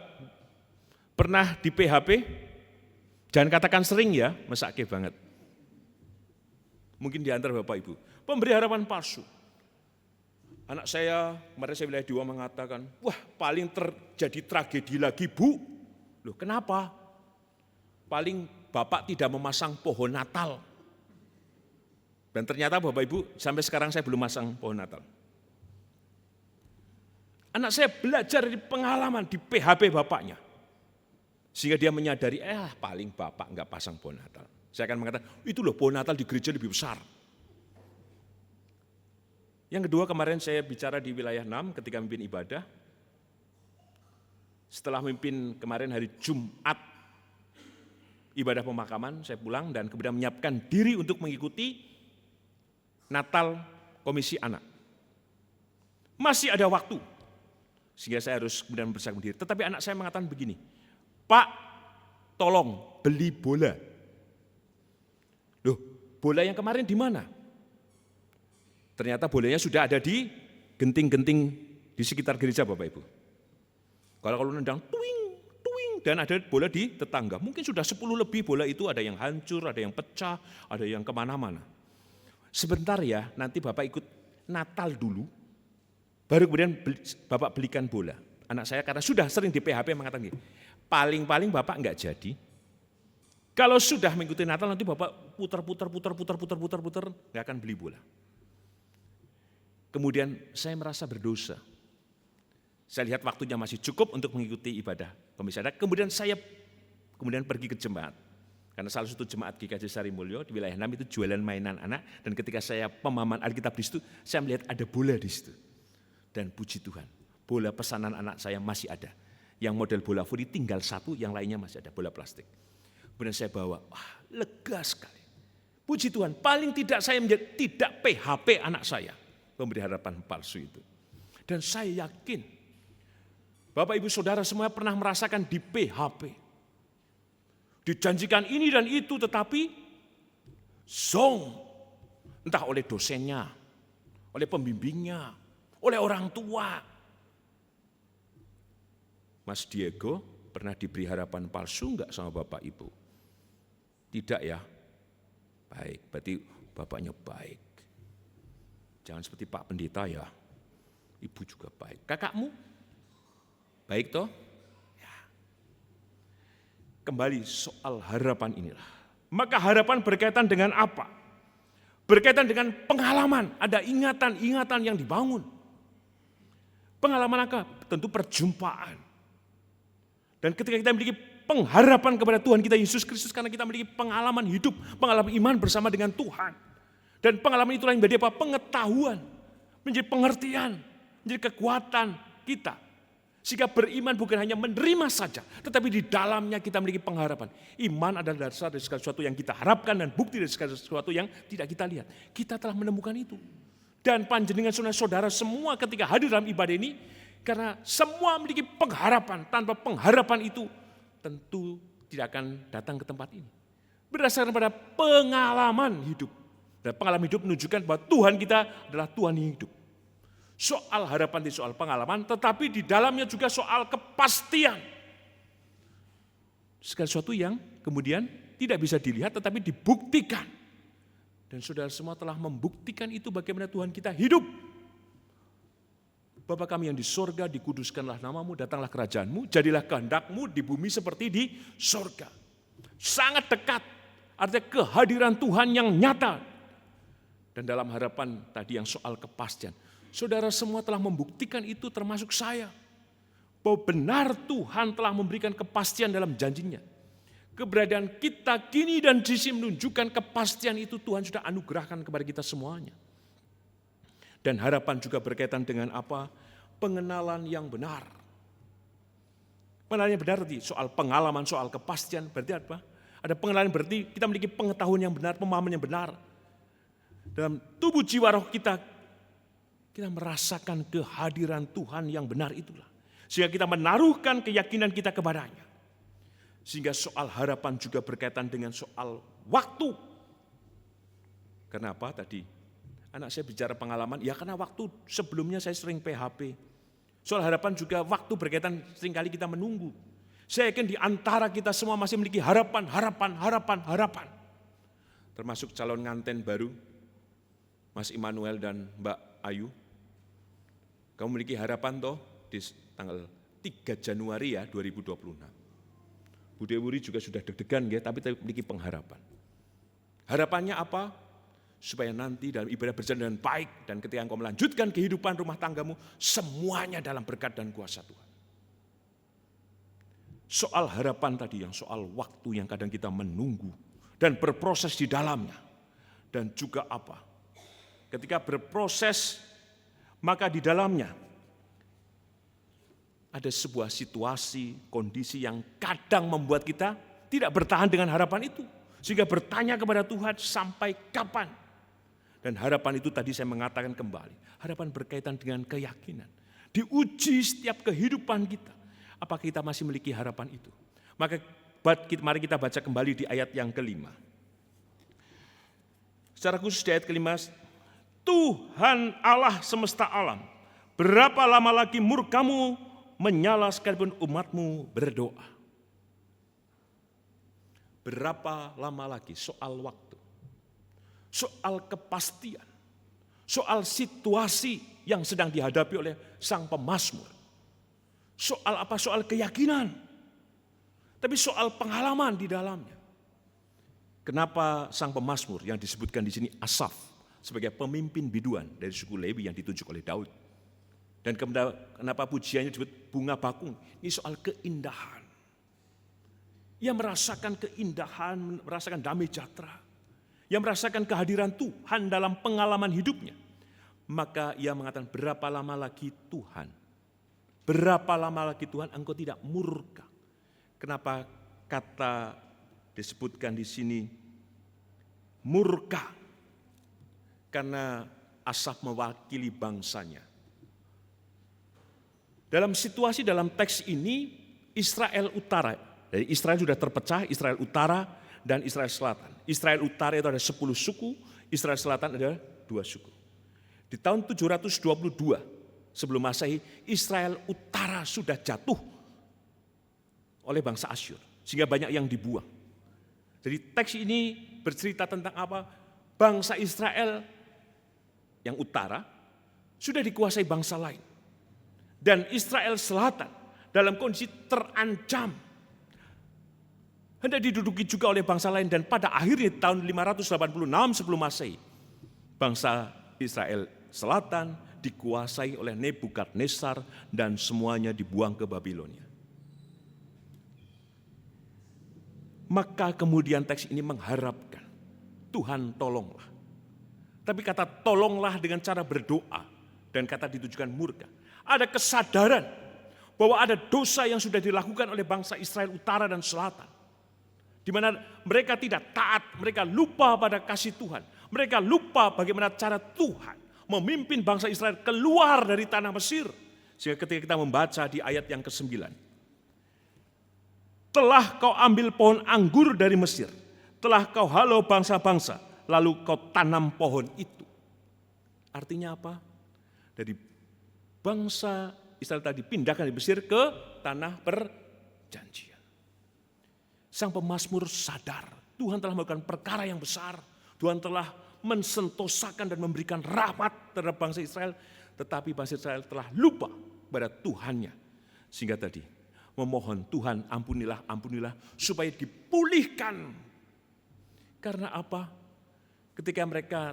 pernah di PHP. Jangan katakan sering ya, mesake banget. Mungkin di antara Bapak Ibu. Pemberi harapan palsu. Anak saya, kemarin saya wilayah 2 mengatakan, wah paling terjadi tragedi lagi Bu. Loh kenapa? Paling Bapak tidak memasang pohon Natal. Dan ternyata Bapak Ibu, sampai sekarang saya belum masang pohon Natal. Anak saya belajar dari pengalaman di PHP bapaknya. Sehingga dia menyadari, paling Bapak enggak pasang pohon Natal. Saya akan mengatakan, itu loh pohon Natal di gereja lebih besar. Yang kedua, kemarin saya bicara di wilayah 6 ketika memimpin ibadah. Setelah memimpin kemarin hari Jumat, ibadah pemakaman, saya pulang dan kemudian menyiapkan diri untuk mengikuti Natal Komisi Anak. Masih ada waktu, sehingga saya harus kemudian mempersiapkan diri. Tetapi anak saya mengatakan begini, Pak, tolong beli bola. Loh, bola yang kemarin di mana? Ternyata bolanya sudah ada di genting-genting di sekitar gereja Bapak Ibu. Kalau nendang, tuing, dan ada bola di tetangga. Mungkin sudah 10 lebih bola itu, ada yang hancur, ada yang pecah, ada yang kemana-mana. Sebentar ya, nanti Bapak ikut Natal dulu, baru kemudian Bapak belikan bola. Anak saya karena sudah sering di PHP mengatakan gini, paling-paling Bapak enggak jadi. Kalau sudah mengikuti Natal nanti Bapak putar, enggak akan beli bola. Kemudian saya merasa berdosa. Saya lihat waktunya masih cukup untuk mengikuti ibadah Komisi Adat. Kemudian saya pergi ke jemaat. Karena salah satu jemaat GKJ Sarimulyo di wilayah 6 itu jualan mainan anak. Dan ketika saya pemahaman Alkitab di situ, saya melihat ada bola di situ. Dan puji Tuhan, bola pesanan anak saya masih ada. Yang model bola voli tinggal 1, yang lainnya masih ada, bola plastik. Kemudian saya bawa, lega sekali. Puji Tuhan, paling tidak saya menjadi tidak PHP anak saya. Memberi harapan palsu itu. Dan saya yakin, Bapak Ibu Saudara semua pernah merasakan di PHP. Dijanjikan ini dan itu tetapi zong. Entah oleh dosennya, oleh pembimbingnya, oleh orang tua. Mas Diego pernah diberi harapan palsu enggak sama Bapak Ibu? Tidak ya? Baik, berarti Bapaknya baik. Jangan seperti Pak Pendeta ya. Ibu juga baik. Kakakmu? Baik toh? Ya. kembali soal harapan inilah. Maka harapan berkaitan dengan apa? Berkaitan dengan pengalaman, ada ingatan-ingatan yang dibangun. Pengalaman apa? Tentu perjumpaan. Dan ketika kita memiliki pengharapan kepada Tuhan kita Yesus Kristus, karena kita memiliki pengalaman hidup, pengalaman iman bersama dengan Tuhan. Dan pengalaman itulah yang menjadi apa? Pengetahuan, menjadi pengertian, menjadi kekuatan kita. Sehingga beriman bukan hanya menerima saja, tetapi di dalamnya kita memiliki pengharapan. Iman adalah dasar dari segala sesuatu yang kita harapkan dan bukti dari segala sesuatu yang tidak kita lihat. Kita telah menemukan itu. Dan panjenengan saudara semua ketika hadir dalam ibadah ini, karena semua memiliki pengharapan. Tanpa pengharapan itu tentu tidak akan datang ke tempat ini. Berdasarkan pada pengalaman hidup. Dan pengalaman hidup menunjukkan bahwa Tuhan kita adalah Tuhan yang hidup. Soal harapan di soal pengalaman, tetapi di dalamnya juga soal kepastian. Segala sesuatu yang kemudian tidak bisa dilihat tetapi dibuktikan. Dan saudara semua telah membuktikan itu bagaimana Tuhan kita hidup. Bapa kami yang di sorga, dikuduskanlah namamu, datanglah kerajaanmu, jadilah kehendakmu di bumi seperti di sorga. Sangat dekat, artinya kehadiran Tuhan yang nyata. Dan dalam harapan tadi yang soal kepastian, saudara semua telah membuktikan itu termasuk saya. Bahwa benar Tuhan telah memberikan kepastian dalam janjinya. Keberadaan kita kini dan di sini menunjukkan kepastian itu Tuhan sudah anugerahkan kepada kita semuanya. Dan harapan juga berkaitan dengan apa? Pengenalan yang benar. Pengenalan yang benar berarti soal pengalaman, soal kepastian. Berarti apa? Ada pengenalan berarti kita memiliki pengetahuan yang benar, pemahaman yang benar. Dalam tubuh jiwa roh kita merasakan kehadiran Tuhan yang benar itulah. Sehingga kita menaruhkan keyakinan kita kepadanya. Sehingga soal harapan juga berkaitan dengan soal waktu. Kenapa tadi? Anak saya bicara pengalaman, ya karena waktu sebelumnya saya sering PHP. Soal harapan juga waktu berkaitan seringkali kita menunggu. Saya yakin di antara kita semua masih memiliki harapan. Termasuk calon nganten baru, Mas Immanuel dan Mbak Ayu. Kamu memiliki harapan toh di tanggal 3 Januari ya 2026. Bu Dewuri juga sudah deg-degan ya, tapi memiliki pengharapan. Harapannya apa? Supaya nanti dalam ibadah berjalan dengan baik dan ketika engkau melanjutkan kehidupan rumah tanggamu, semuanya dalam berkat dan kuasa Tuhan. Soal harapan tadi yang soal waktu yang kadang kita menunggu dan berproses di dalamnya. Dan juga apa? Ketika berproses, maka di dalamnya ada sebuah situasi, kondisi yang kadang membuat kita tidak bertahan dengan harapan itu. Sehingga bertanya kepada Tuhan sampai kapan. Dan harapan itu tadi saya mengatakan kembali. Harapan berkaitan dengan keyakinan. Diuji setiap kehidupan kita. Apakah kita masih memiliki harapan itu? Maka mari kita baca kembali di ayat yang kelima. Secara khusus di ayat kelima, Tuhan Allah semesta alam, berapa lama lagi murkamu menyala sekalipun umatmu berdoa. Berapa lama lagi? Soal waktu, soal kepastian, soal situasi yang sedang dihadapi oleh sang pemazmur. Soal apa? Soal keyakinan, tapi soal pengalaman di dalamnya. Kenapa sang pemazmur yang disebutkan di sini Asaf sebagai pemimpin biduan dari suku Lewi yang ditunjuk oleh Daud? Dan kenapa pujiannya disebut bunga bakung? Ini soal keindahan. Ia merasakan keindahan, merasakan damai sejahtera. Ia merasakan kehadiran Tuhan dalam pengalaman hidupnya. Maka ia mengatakan, berapa lama lagi Tuhan? Berapa lama lagi Tuhan engkau tidak murka? Kenapa kata disebutkan di sini murka? Karena Asaf mewakili bangsanya. Dalam situasi dalam teks ini, Israel Utara, dari Israel sudah terpecah, Israel Utara dan Israel Selatan. Israel Utara itu ada 10 suku, Israel Selatan ada 2 suku. Di tahun 722 sebelum Masehi, Israel Utara sudah jatuh oleh bangsa Asyur, sehingga banyak yang dibuang. Jadi teks ini bercerita tentang apa? Bangsa Israel yang utara sudah dikuasai bangsa lain. Dan Israel Selatan dalam kondisi terancam. hendak diduduki juga oleh bangsa lain, dan pada akhirnya tahun 586 sebelum Masehi, bangsa Israel Selatan dikuasai oleh Nebukadnezar dan semuanya dibuang ke Babilonia. Maka kemudian teks ini mengharapkan, Tuhan tolonglah. Tapi kata tolonglah dengan cara berdoa dan kata ditujukan murka. Ada kesadaran bahwa ada dosa yang sudah dilakukan oleh bangsa Israel Utara dan Selatan. Di mana mereka tidak taat, mereka lupa pada kasih Tuhan. Mereka lupa bagaimana cara Tuhan memimpin bangsa Israel keluar dari tanah Mesir. Sehingga ketika kita membaca di ayat yang ke-9. Telah kau ambil pohon anggur dari Mesir, telah kau halau bangsa-bangsa, lalu kau tanam pohon itu. Artinya apa? Dari bangsa Israel tadi pindahkan dari Mesir ke tanah perjanjian. Sang pemazmur sadar, Tuhan telah melakukan perkara yang besar. Tuhan telah mensentosakan dan memberikan rahmat terhadap bangsa Israel. Tetapi bangsa Israel telah lupa pada Tuhannya. Sehingga tadi memohon, Tuhan ampunilah, ampunilah, supaya dipulihkan. Karena apa? Ketika mereka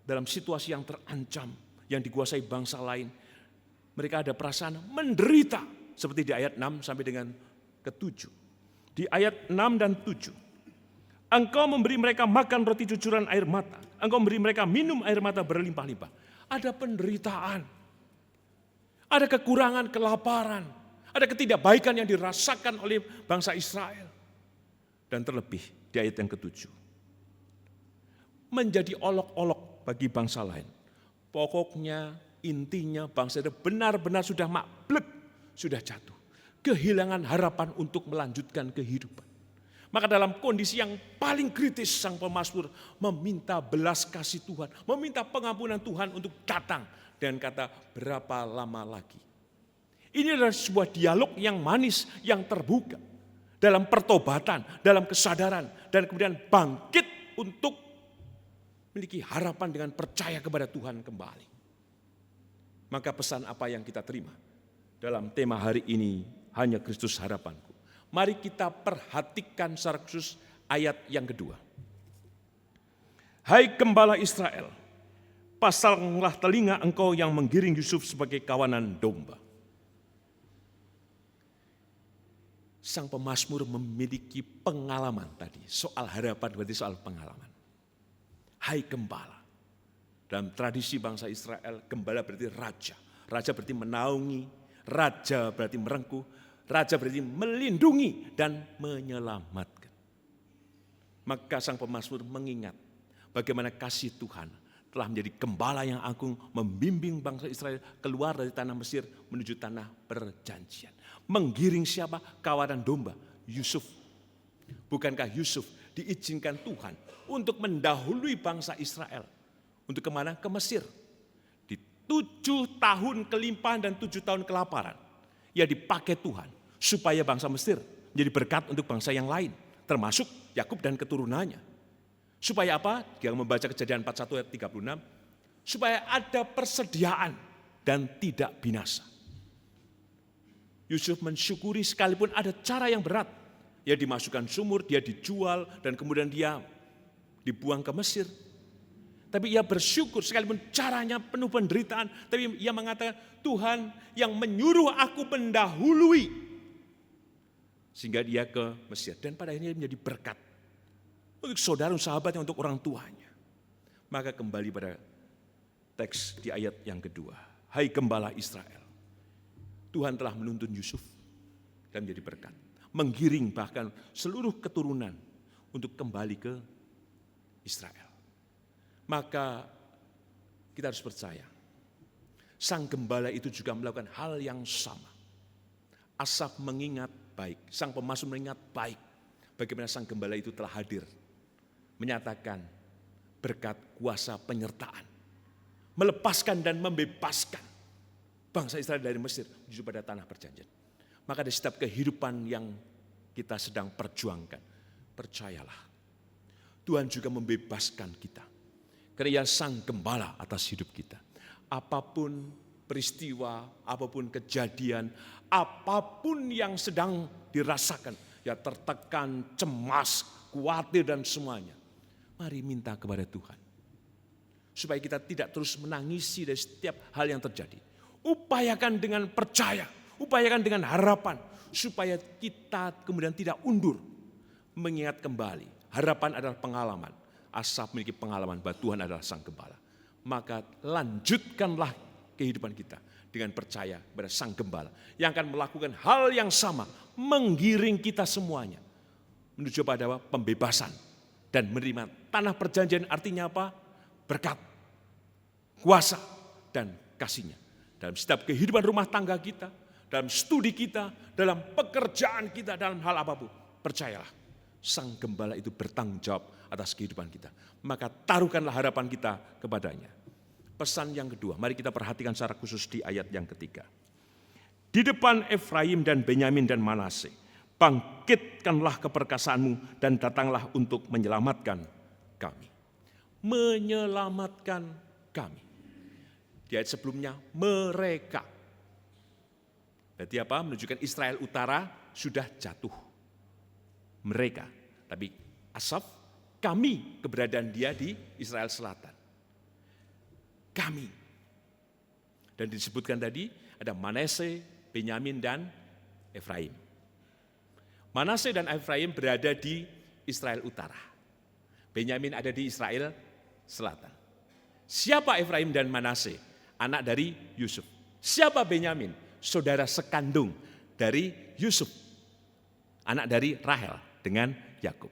dalam situasi yang terancam, yang dikuasai bangsa lain, mereka ada perasaan menderita. Seperti di ayat 6 sampai dengan ke-7. Di ayat 6 dan 7. Engkau memberi mereka makan roti cucuran air mata. Engkau memberi mereka minum air mata berlimpah-limpah. Ada penderitaan. Ada kekurangan, kelaparan. Ada ketidakbaikan yang dirasakan oleh bangsa Israel. Dan terlebih di ayat yang ke-7. Menjadi olok-olok bagi bangsa lain. Pokoknya, intinya bangsa itu benar-benar sudah mablek, sudah jatuh. Kehilangan harapan untuk melanjutkan kehidupan. Maka dalam kondisi yang paling kritis, sang pemazmur meminta belas kasih Tuhan, meminta pengampunan Tuhan untuk datang dengan kata berapa lama lagi. Ini adalah sebuah dialog yang manis, yang terbuka. Dalam pertobatan, dalam kesadaran, dan kemudian bangkit untuk memiliki harapan dengan percaya kepada Tuhan kembali. Maka pesan apa yang kita terima dalam tema hari ini, hanya Kristus harapanku. Mari kita perhatikan secara khusus ayat yang kedua. Hai gembala Israel, pasanglah telinga engkau yang menggiring Yusuf sebagai kawanan domba. Sang pemazmur memiliki pengalaman tadi. Soal harapan berarti soal pengalaman. Hai gembala. Dalam tradisi bangsa Israel, gembala berarti raja. Raja berarti menaungi, raja berarti merengkuh, raja berarti melindungi dan menyelamatkan. Maka sang pemazmur mengingat bagaimana kasih Tuhan telah menjadi gembala yang agung membimbing bangsa Israel keluar dari tanah Mesir menuju tanah perjanjian. Menggiring siapa? Kawanan domba, Yusuf. Bukankah Yusuf diizinkan Tuhan untuk mendahului bangsa Israel? Untuk kemana? Ke Mesir. Di 7 tahun kelimpahan dan 7 tahun kelaparan. Ya dipakai Tuhan supaya bangsa Mesir menjadi berkat untuk bangsa yang lain. Termasuk Yakub dan keturunannya. Supaya apa? Dia membaca Kejadian 41 ayat 36. Supaya ada persediaan dan tidak binasa. Yusuf mensyukuri sekalipun ada cara yang berat. Ya dimasukkan sumur, dia dijual, dan kemudian dia dibuang ke Mesir. Tapi ia bersyukur sekalipun caranya penuh penderitaan. Tapi ia mengatakan, Tuhan yang menyuruh aku mendahului. Sehingga dia ke Mesir. Dan pada akhirnya menjadi berkat. Untuk saudara, sahabatnya, untuk orang tuanya. Maka kembali pada teks di ayat yang kedua. Hai gembala Israel. Tuhan telah menuntun Yusuf dan menjadi berkat. Menggiring bahkan seluruh keturunan untuk kembali ke Israel. Maka kita harus percaya. Sang gembala itu juga melakukan hal yang sama. Asaf mengingat baik, sang pemazmur mengingat baik. Bagaimana sang gembala itu telah hadir. Menyatakan berkat kuasa penyertaan. Melepaskan dan membebaskan bangsa Israel dari Mesir menuju pada tanah perjanjian. Maka di setiap kehidupan yang kita sedang perjuangkan, percayalah, Tuhan juga membebaskan kita. Karena Ia sang gembala atas hidup kita. Apapun peristiwa, apapun kejadian, apapun yang sedang dirasakan, ya tertekan, cemas, khawatir dan semuanya. Mari minta kepada Tuhan. Supaya kita tidak terus menangisi dari setiap hal yang terjadi. Upayakan dengan percaya, upayakan dengan harapan. Supaya kita kemudian tidak undur. Mengingat kembali, harapan adalah pengalaman. Asaf memiliki pengalaman bahwa Tuhan adalah Sang Gembala. Maka lanjutkanlah kehidupan kita dengan percaya pada Sang Gembala yang akan melakukan hal yang sama, menggiring kita semuanya menuju pada pembebasan dan menerima tanah perjanjian. Artinya apa? Berkat, kuasa, dan kasih-Nya dalam setiap kehidupan rumah tangga kita, dalam studi kita, dalam pekerjaan kita, dalam hal apapun. Percayalah, Sang Gembala itu bertanggung jawab atas kehidupan kita. Maka taruhkanlah harapan kita kepadanya. Pesan yang kedua, mari kita perhatikan secara khusus di ayat yang ketiga. Di depan Efraim dan Benyamin dan Manase, bangkitkanlah keperkasaanmu dan datanglah untuk menyelamatkan kami. Menyelamatkan kami. Di ayat sebelumnya, mereka. Berarti apa? Menunjukkan Israel Utara sudah jatuh. Mereka. Tapi Asaf, kami keberadaan dia di Israel Selatan. Kami. Dan disebutkan tadi ada Manase, Benyamin, dan Efraim. Manase dan Efraim berada di Israel Utara. Benyamin ada di Israel Selatan. Siapa Efraim dan Manase? Anak dari Yusuf. Siapa Benyamin? Saudara sekandung dari Yusuf. Anak dari Rahel dengan Yakub.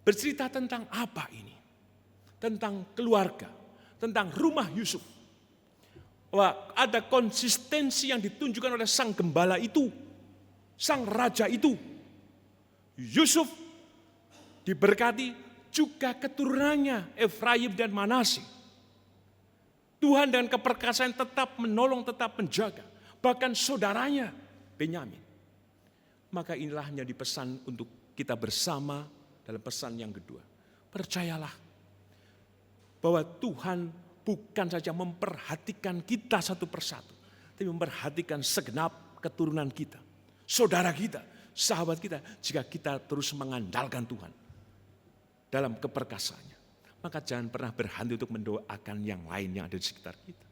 Bercerita tentang apa ini? Tentang keluarga, tentang rumah Yusuf. Wah, ada konsistensi yang ditunjukkan oleh Sang Gembala itu, Sang Raja itu. Yusuf diberkati juga keturunannya Efraim dan Manase. Tuhan dan keperkasaan tetap menolong, tetap menjaga. Bahkan saudaranya Benyamin. Maka inilah yang dipesan untuk kita bersama dalam pesan yang kedua. Percayalah bahwa Tuhan bukan saja memperhatikan kita satu persatu, tapi memperhatikan segenap keturunan kita, saudara kita, sahabat kita, jika kita terus mengandalkan Tuhan dalam keperkasaannya. Maka jangan pernah berhenti untuk mendoakan yang lain yang ada di sekitar kita.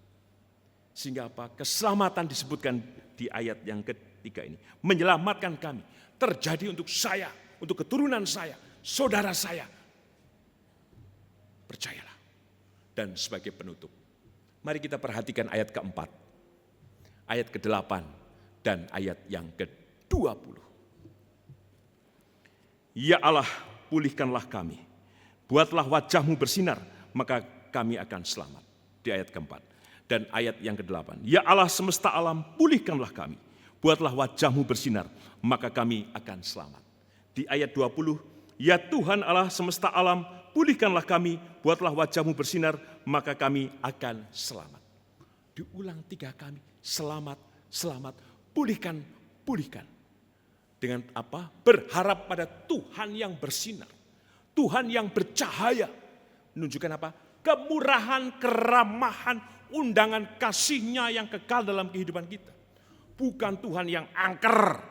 Sehingga apa? Keselamatan disebutkan di ayat yang ketiga ini. Menyelamatkan kami. Terjadi untuk saya, untuk keturunan saya, saudara saya. Percayalah. Dan sebagai penutup, mari kita perhatikan ayat keempat, ayat ke-8, dan ayat yang ke-20. Ya Allah, pulihkanlah kami. Buatlah wajahmu bersinar, maka kami akan selamat. Di ayat keempat. Dan ayat yang ke-8. Ya Allah semesta alam, pulihkanlah kami. Buatlah wajahmu bersinar, maka kami akan selamat. Di ayat 20. Ya Tuhan Allah semesta alam, pulihkanlah kami. Buatlah wajahmu bersinar, maka kami akan selamat. Diulang 3 kali. Selamat, selamat, pulihkan, pulihkan. Dengan apa? Berharap pada Tuhan yang bersinar. Tuhan yang bercahaya, menunjukkan apa? Kemurahan, keramahan, undangan kasih-Nya yang kekal dalam kehidupan kita. Bukan Tuhan yang angker,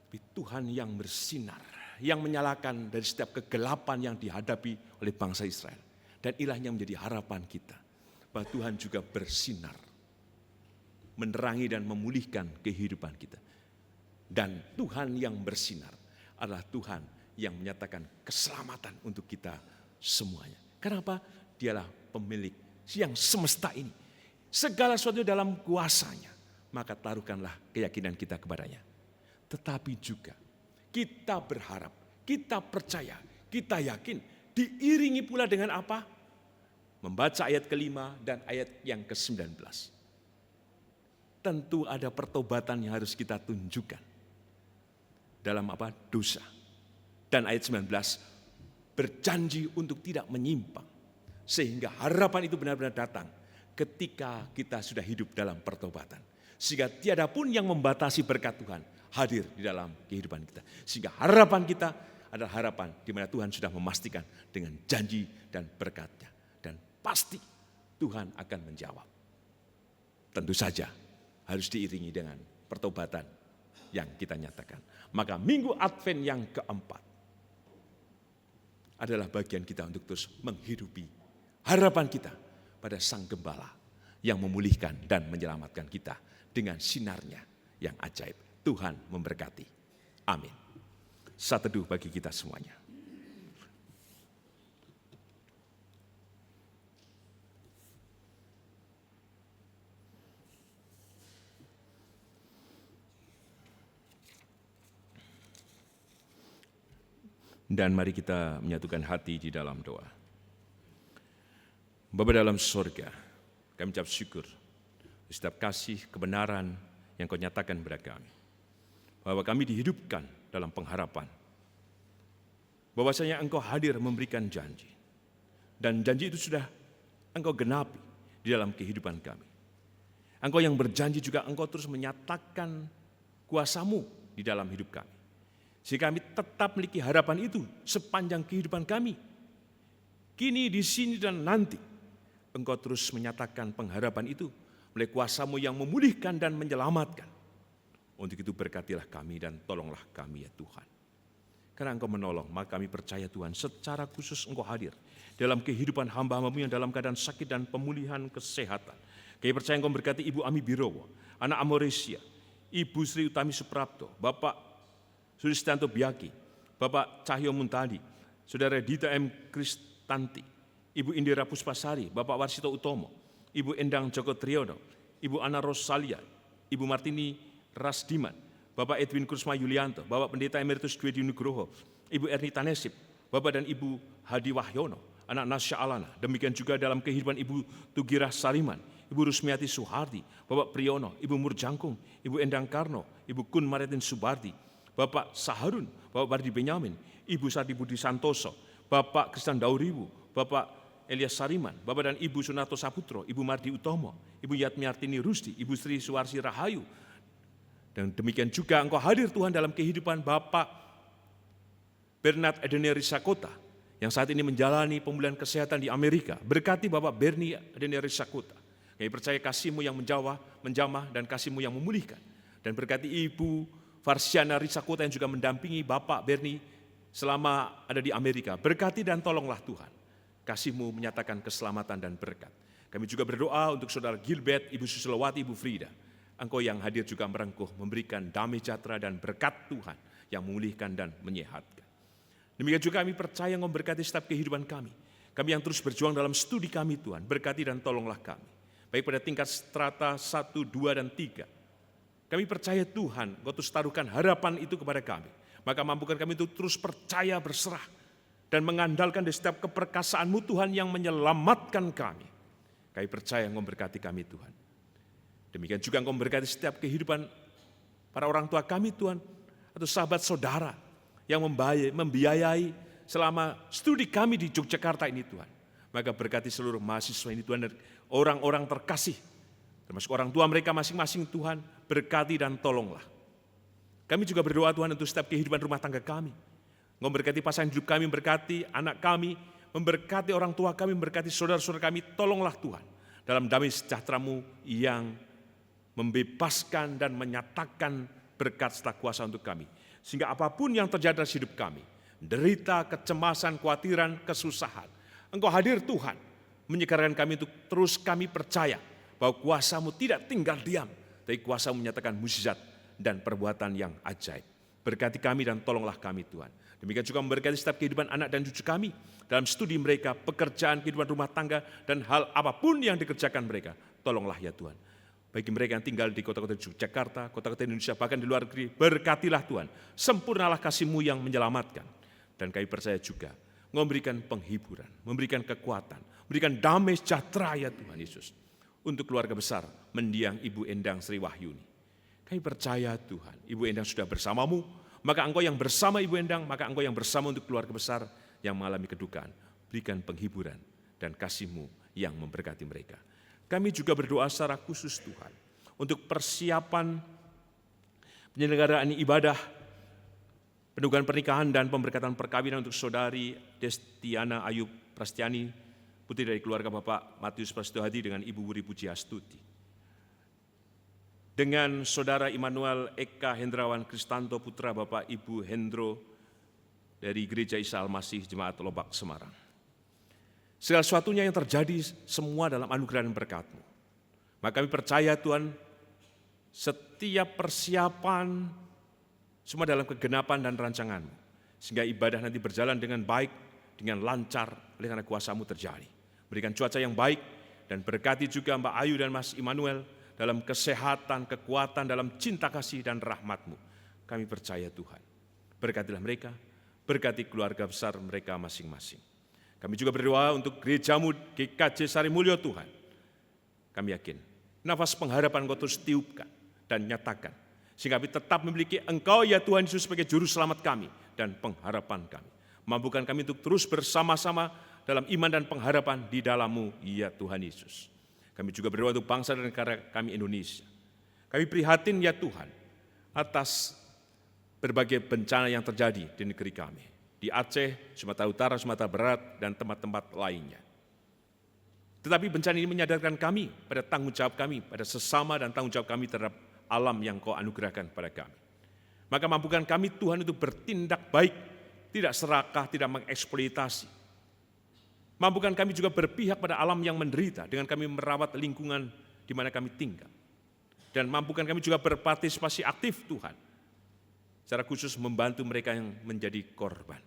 tapi Tuhan yang bersinar, yang menyalakan dari setiap kegelapan yang dihadapi oleh bangsa Israel. Dan inilah yang menjadi harapan kita, bahwa Tuhan juga bersinar, menerangi dan memulihkan kehidupan kita. Dan Tuhan yang bersinar adalah Tuhan yang menyatakan keselamatan untuk kita semuanya. Kenapa? Dialah pemilik yang semesta ini. Segala sesuatu dalam kuasa-Nya. Maka taruhkanlah keyakinan kita kepadanya. Tetapi juga kita berharap, kita percaya, kita yakin. Diiringi pula dengan apa? Membaca ayat ke-5 dan ayat yang ke-19. Tentu ada pertobatan yang harus kita tunjukkan. Dalam apa? Dosa. Dan ayat 19, berjanji untuk tidak menyimpang. Sehingga harapan itu benar-benar datang ketika kita sudah hidup dalam pertobatan. Sehingga tiada pun yang membatasi berkat Tuhan hadir di dalam kehidupan kita. Sehingga harapan kita adalah harapan di mana Tuhan sudah memastikan dengan janji dan berkat-Nya. Dan pasti Tuhan akan menjawab. Tentu saja harus diiringi dengan pertobatan yang kita nyatakan. Maka minggu Advent yang keempat adalah bagian kita untuk terus menghidupi harapan kita pada Sang Gembala yang memulihkan dan menyelamatkan kita dengan sinarnya yang ajaib. Tuhan memberkati. Amin. Saat teduh bagi kita semuanya. Dan mari kita menyatukan hati di dalam doa. Bapa dalam sorga, kami ucap syukur setiap kasih kebenaran yang Kau nyatakan kepada kami. Bahwa kami dihidupkan dalam pengharapan. Bahwasanya Engkau hadir memberikan janji. Dan janji itu sudah Engkau genapi di dalam kehidupan kami. Engkau yang berjanji juga Engkau terus menyatakan kuasa-Mu di dalam hidup kami. Sehingga kami tetap memiliki harapan itu sepanjang kehidupan kami. Kini, di sini, dan nanti. Engkau terus menyatakan pengharapan itu melalui kuasa-Mu yang memulihkan dan menyelamatkan. Untuk itu berkatilah kami dan tolonglah kami ya Tuhan. Karena Engkau menolong, maka kami percaya Tuhan secara khusus Engkau hadir dalam kehidupan hamba-hamba-Mu yang dalam keadaan sakit dan pemulihan kesehatan. Kami percaya Engkau memberkati Ibu Ami Birowo, anak Amoresia, Ibu Sri Utami Suprapto, Bapak Sulistianto Biaki, Bapak Cahyo Muntadi, Saudara Dita M. Kristanti, Ibu Indira Puspasari, Bapak Warsito Utomo, Ibu Endang Joko Triyono, Ibu Ana Rosalia, Ibu Martini Rasdiman, Bapak Edwin Kursma Yulianto, Bapak Pendeta Emeritus Dwi Nugroho, Ibu Ernita Nesip, Bapak dan Ibu Hadi Wahyono, anak Nasya Alana. Demikian juga dalam kehidupan Ibu Tugirah Sariman, Ibu Rusmiati Suhardi, Bapak Priyono, Ibu Murjangkung, Ibu Endang Karno, Ibu Kun Maritin Subardi, Bapak Saharun, Bapak Bardi Benyamin, Ibu Sadi Budi Santoso, Bapak Kristan Dauriwu, Bapak Elias Sariman, Bapak dan Ibu Sunarto Saputro, Ibu Mardi Utomo, Ibu Yatmiartini Rusdi, Ibu Sri Suwarsi Rahayu. Dan demikian juga Engkau hadir Tuhan dalam kehidupan Bapak Bernard Edeneri Sakota, yang saat ini menjalani pemulihan kesehatan di Amerika. Berkati Bapak Bernie Edeneri Sakota. Kami percaya kasih-Mu yang menjamah dan kasih-Mu yang memulihkan. Dan berkati Ibu Farsiana Risakota yang juga mendampingi Bapak Bernie selama ada di Amerika. Berkati dan tolonglah Tuhan. Kasih-Mu menyatakan keselamatan dan berkat. Kami juga berdoa untuk Saudara Gilbert, Ibu Susilowati, Ibu Frida. Engkau yang hadir juga merengkuh, memberikan damai sejahtera dan berkat Tuhan yang memulihkan dan menyehatkan. Demikian juga kami percaya Engkau memberkati setiap kehidupan kami. Kami yang terus berjuang dalam studi kami Tuhan. Berkati dan tolonglah kami. Baik pada tingkat strata 1, 2, dan 3. Kami percaya Tuhan, Engkau terus taruhkan harapan itu kepada kami. Maka mampukan kami untuk terus percaya berserah. Dan mengandalkan di setiap keperkasaan-Mu Tuhan yang menyelamatkan kami. Kami percaya Engkau memberkati kami Tuhan. Demikian juga Engkau memberkati setiap kehidupan para orang tua kami Tuhan. Atau sahabat saudara yang membiayai selama studi kami di Yogyakarta ini Tuhan. Maka berkati seluruh mahasiswa ini Tuhan dan orang-orang terkasih. Termasuk orang tua mereka masing-masing Tuhan, berkati dan tolonglah. Kami juga berdoa Tuhan untuk setiap kehidupan rumah tangga kami. Engkau memberkati pasangan hidup kami, memberkati anak kami, memberkati orang tua kami, memberkati saudara-saudara kami, tolonglah Tuhan. Dalam damai sejahtera-Mu yang membebaskan dan menyatakan berkat serta kuasa untuk kami. Sehingga apapun yang terjadi dalam hidup kami, derita, kecemasan, kekhawatiran, kesusahan, Engkau hadir Tuhan, menyegarkan kami untuk terus kami percaya bahwa kuasa-Mu tidak tinggal diam, tapi kuasa-Mu menyatakan mukjizat dan perbuatan yang ajaib. Berkati kami dan tolonglah kami Tuhan. Demikian juga memberkati setiap kehidupan anak dan cucu kami dalam studi mereka, pekerjaan, kehidupan rumah tangga, dan hal apapun yang dikerjakan mereka. Tolonglah ya Tuhan. Bagi mereka yang tinggal di kota-kota Yogyakarta, kota-kota Indonesia, bahkan di luar negeri, berkatilah Tuhan. Sempurnalah kasih-Mu yang menyelamatkan. Dan kami percaya juga, memberikan penghiburan, memberikan kekuatan, memberikan damai sejahtera ya Tuhan Yesus. Untuk keluarga besar mendiang Ibu Endang Sri Wahyuni. Kami percaya Tuhan, Ibu Endang sudah bersama-Mu, maka Engkau yang bersama Ibu Endang, maka Engkau yang bersama untuk keluarga besar yang mengalami kedukaan. Berikan penghiburan dan kasih-Mu yang memberkati mereka. Kami juga berdoa secara khusus Tuhan, untuk persiapan penyelenggaraan ibadah, pendugaan pernikahan dan pemberkatan perkawinan untuk Saudari Destiana Ayu Prastiani, putri dari keluarga Bapak Matius Prasetyo Hadi dengan Ibu Wuri Pujiastuti. dengan Saudara Immanuel Eka Hendrawan Kristanto Putra Bapak Ibu Hendro dari Gereja Isa Al-Masih Jemaat Lobak Semarang. Segala sesuatunya yang terjadi semua dalam anugerah dan berkat-Mu. Maka kami percaya Tuhan, setiap persiapan semua dalam kegenapan dan rancangan-Mu, sehingga ibadah nanti berjalan dengan baik, dengan lancar, oleh karena kuasa-Mu terjadi. Berikan cuaca yang baik, dan berkati juga Mbak Ayu dan Mas Immanuel dalam kesehatan, kekuatan, dalam cinta kasih dan rahmat-Mu. Kami percaya Tuhan, berkatilah mereka, berkati keluarga besar mereka masing-masing. Kami juga berdoa untuk gereja-Mu GKJ Sarimulyo Tuhan. Kami yakin, nafas pengharapan Engkau terus tiupkan dan nyatakan, sehingga kami tetap memiliki Engkau ya Tuhan Yesus sebagai juru selamat kami dan pengharapan kami. Mampukan kami untuk terus bersama-sama dalam iman dan pengharapan di dalam-Mu ya Tuhan Yesus. Kami juga berdoa untuk bangsa dan negara kami Indonesia. Kami prihatin ya Tuhan atas berbagai bencana yang terjadi di negeri kami. Di Aceh, Sumatera Utara, Sumatera Barat, dan tempat-tempat lainnya. Tetapi bencana ini menyadarkan kami pada tanggung jawab kami, pada sesama dan tanggung jawab kami terhadap alam yang Kau anugerahkan pada kami. Maka mampukan kami Tuhan untuk bertindak baik, tidak serakah, tidak mengeksploitasi. Mampukan kami juga berpihak pada alam yang menderita dengan kami merawat lingkungan di mana kami tinggal. Dan mampukan kami juga berpartisipasi aktif Tuhan, secara khusus membantu mereka yang menjadi korban.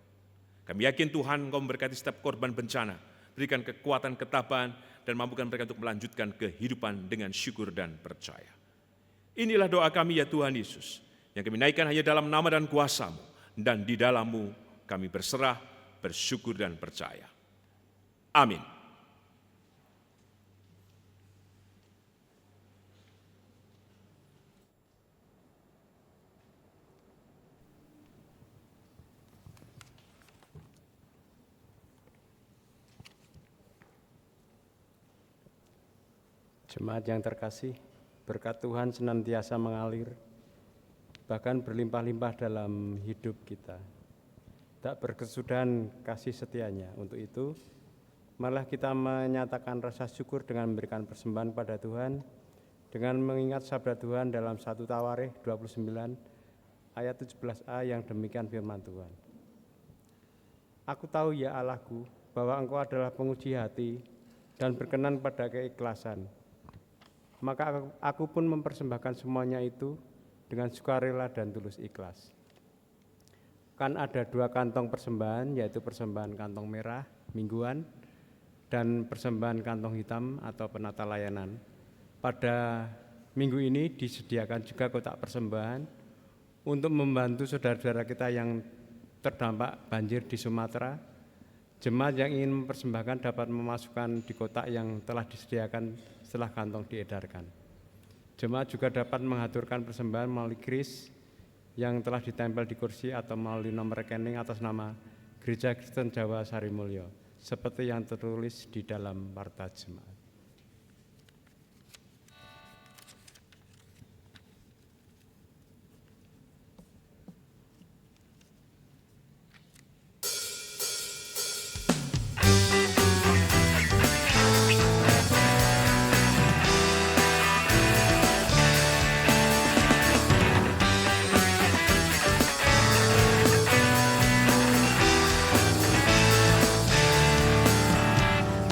Kami yakin Tuhan Engkau memberkati setiap korban bencana, berikan kekuatan, ketabahan, dan mampukan mereka untuk melanjutkan kehidupan dengan syukur dan percaya. Inilah doa kami ya Tuhan Yesus, yang kami naikkan hanya dalam nama dan kuasa-Mu, dan di dalam-Mu kami berserah, bersyukur dan percaya. Amin. Jemaat yang terkasih, berkat Tuhan senantiasa mengalir, bahkan berlimpah-limpah dalam hidup kita. Tak berkesudahan kasih setianya. Untuk itu, malah kita menyatakan rasa syukur dengan memberikan persembahan pada Tuhan, dengan mengingat sabda Tuhan dalam 1 Tawarikh 29 ayat 17a yang demikian firman Tuhan. Aku tahu ya Allahku, bahwa Engkau adalah penguji hati dan berkenan pada keikhlasan. Maka aku pun mempersembahkan semuanya itu dengan sukarela dan tulus ikhlas. Kan ada 2 kantong persembahan, yaitu persembahan kantong merah mingguan dan persembahan kantong hitam atau penata layanan. Pada minggu ini disediakan juga kotak persembahan untuk membantu saudara-saudara kita yang terdampak banjir di Sumatera. Jemaat yang ingin mempersembahkan dapat memasukkan di kotak yang telah disediakan setelah kantong diedarkan. Jemaat juga dapat mengaturkan persembahan melalui kris yang telah ditempel di kursi atau melalui nomor rekening atas nama Gereja Kristen Jawa Sarimulyo, seperti yang tertulis di dalam warta jemaat.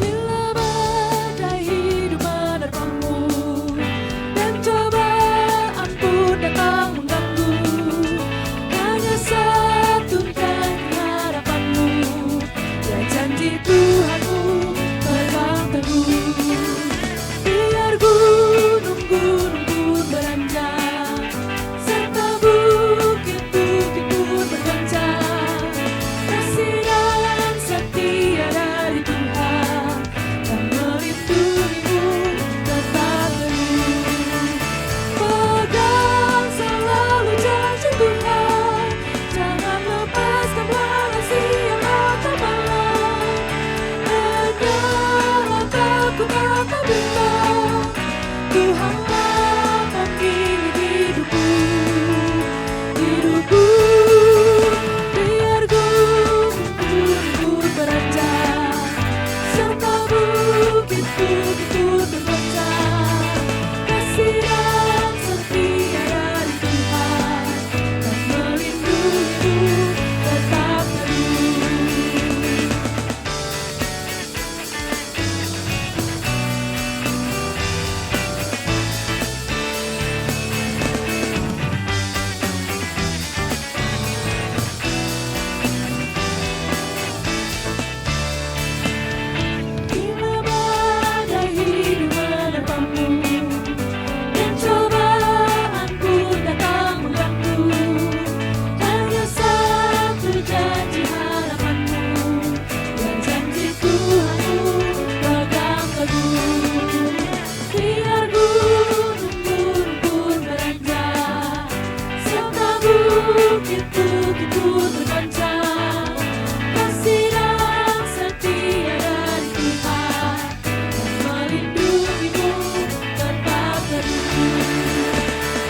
Bila bukit-bukitku tergoncang. Kasih dan setia dari Tuhan yang melindungimu tanpa terukur.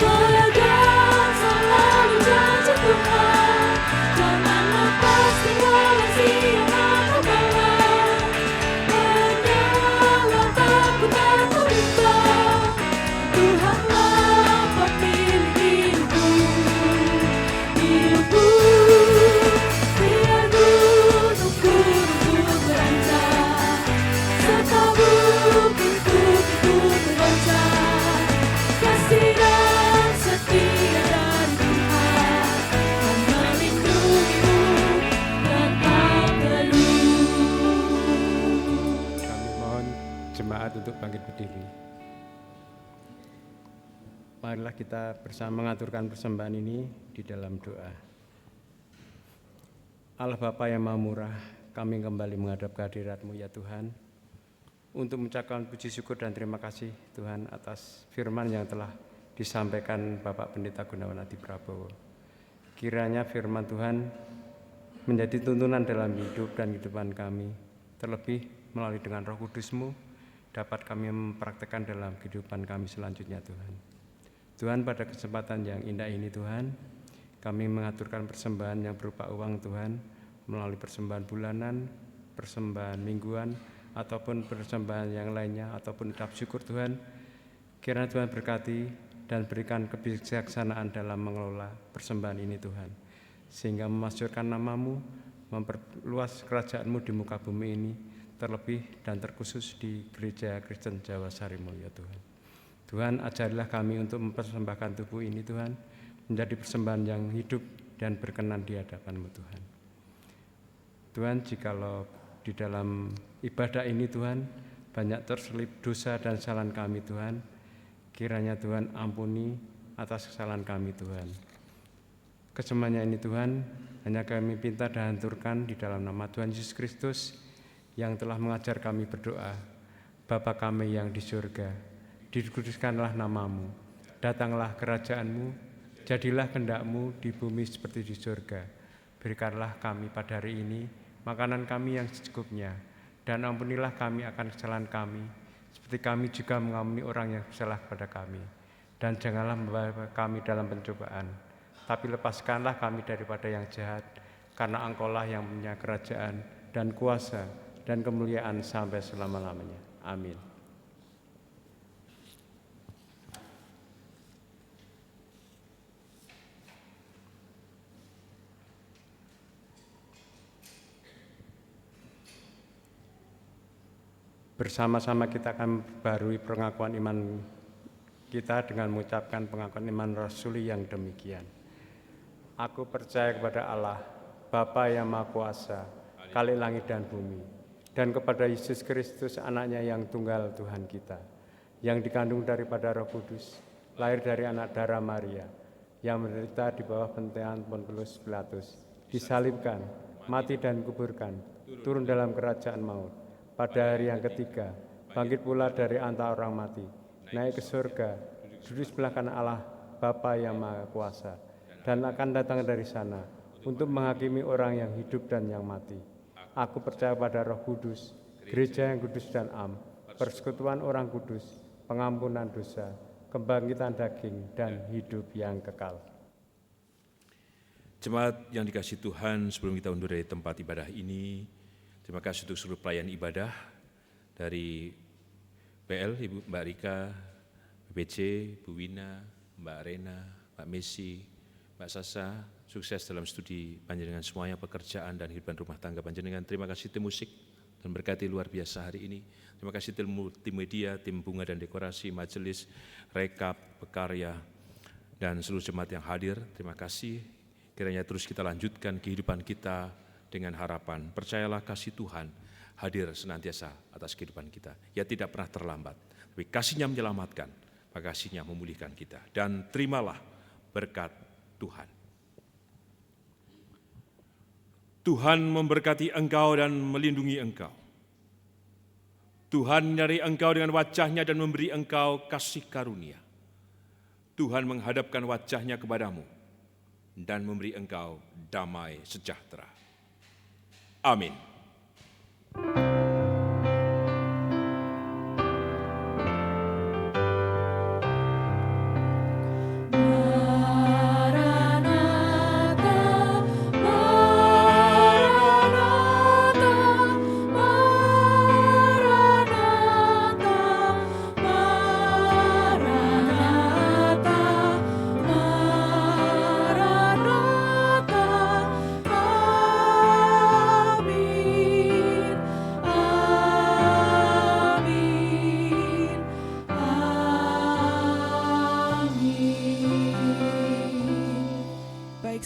Pegang selalu janji Tuhan, jangan lepaskan kasih yang Maha bawa. Hanyalah takut atau bimbang, Tuhanlah pemilik hidupku. Hidupku, biar gunungku runtuh beranjak, serta bukit-bukitku tergoncang. Kasih dan setia dari Tuhan yang melindungimu tanpa terukur. Kami mohon jemaat untuk bangkit berdiri. Marilah kita bersama mengaturkan persembahan ini di dalam doa. Allah Bapa yang Maha Murah, kami kembali menghadap kehadirat-Mu ya Tuhan, untuk mengucapkan puji syukur dan terima kasih Tuhan atas firman yang telah disampaikan Bapak Pendeta Gunawan Adi Prabowo. Kiranya firman Tuhan menjadi tuntunan dalam hidup dan kehidupan kami, terlebih melalui dengan Roh Kudus-Mu dapat kami mempraktekkan dalam kehidupan kami selanjutnya Tuhan. Tuhan, pada kesempatan yang indah ini Tuhan, kami mengaturkan persembahan yang berupa uang Tuhan, melalui persembahan bulanan, persembahan mingguan, ataupun persembahan yang lainnya, ataupun ucap syukur Tuhan. Kiranya Tuhan berkati dan berikan kebijaksanaan dalam mengelola persembahan ini Tuhan, sehingga memasyurkan nama-Mu, memperluas kerajaan-Mu di muka bumi ini, terlebih dan terkhusus di Gereja Kristen Jawa Sarimulya Tuhan. Tuhan, ajarilah kami untuk mempersembahkan tubuh ini Tuhan, menjadi persembahan yang hidup dan berkenan di hadapan-Mu Tuhan. Tuhan, jikalau di dalam ibadah ini Tuhan, banyak terselip dosa dan kesalahan kami Tuhan, kiranya Tuhan ampuni atas kesalahan kami Tuhan. Kesemuanya ini Tuhan, hanya kami minta dan haturkan di dalam nama Tuhan Yesus Kristus yang telah mengajar kami berdoa. Bapa kami yang di surga, dikuduskanlah nama-Mu, datanglah kerajaan-Mu, jadilah kehendak-Mu di bumi seperti di surga. Berikanlah kami pada hari ini makanan kami yang secukupnya, dan ampunilah kami akan kesalahan kami, seperti kami juga mengampuni orang yang bersalah kepada kami. Dan janganlah membawa kami dalam pencobaan, tapi lepaskanlah kami daripada yang jahat, karena Engkau-lah yang punya kerajaan dan kuasa dan kemuliaan sampai selama-lamanya. Amin. Bersama-sama kita akan membarui pengakuan iman kita dengan mengucapkan pengakuan iman rasuli yang demikian. Aku percaya kepada Allah, Bapa yang Maha Kuasa, Khalik langit dan bumi, dan kepada Yesus Kristus, anaknya yang tunggal Tuhan kita, yang dikandung daripada Roh Kudus, lahir dari anak darah Maria, yang menderita di bawah pemerintahan Pontius Pilatus, disalibkan, mati dan kuburkan, turun dalam kerajaan maut. Pada hari yang ketiga, bangkit pula dari antara orang mati, naik ke surga, duduk sebelah kanan Allah, Bapa yang Maha Kuasa, dan akan datang dari sana untuk menghakimi orang yang hidup dan yang mati. Aku percaya pada Roh Kudus, gereja yang kudus dan am, persekutuan orang kudus, pengampunan dosa, kebangkitan daging, dan hidup yang kekal. Jemaat yang dikasihi Tuhan, sebelum kita undur dari tempat ibadah ini, terima kasih untuk seluruh pelayan ibadah dari PL, Ibu Mbak Rika, BPC, Bu Wina, Mbak Rena, Mbak Messi, Mbak Sasa, sukses dalam studi panjenengan semuanya, pekerjaan dan kehidupan rumah tangga panjenengan. Terima kasih tim musik dan berkati luar biasa hari ini. Terima kasih tim multimedia, tim bunga dan dekorasi, majelis, rekap, pekarya, dan seluruh jemaat yang hadir. Terima kasih. Kiranya terus kita lanjutkan kehidupan kita dengan harapan. Percayalah kasih Tuhan hadir senantiasa atas kehidupan kita. Ya, tidak pernah terlambat, tapi kasih-Nya menyelamatkan, maka kasih-Nya memulihkan kita. Dan terimalah berkat Tuhan. Tuhan memberkati engkau dan melindungi engkau. Tuhan menyertai engkau dengan wajah-Nya dan memberi engkau kasih karunia. Tuhan menghadapkan wajah-Nya kepadamu dan memberi engkau damai sejahtera. Amin.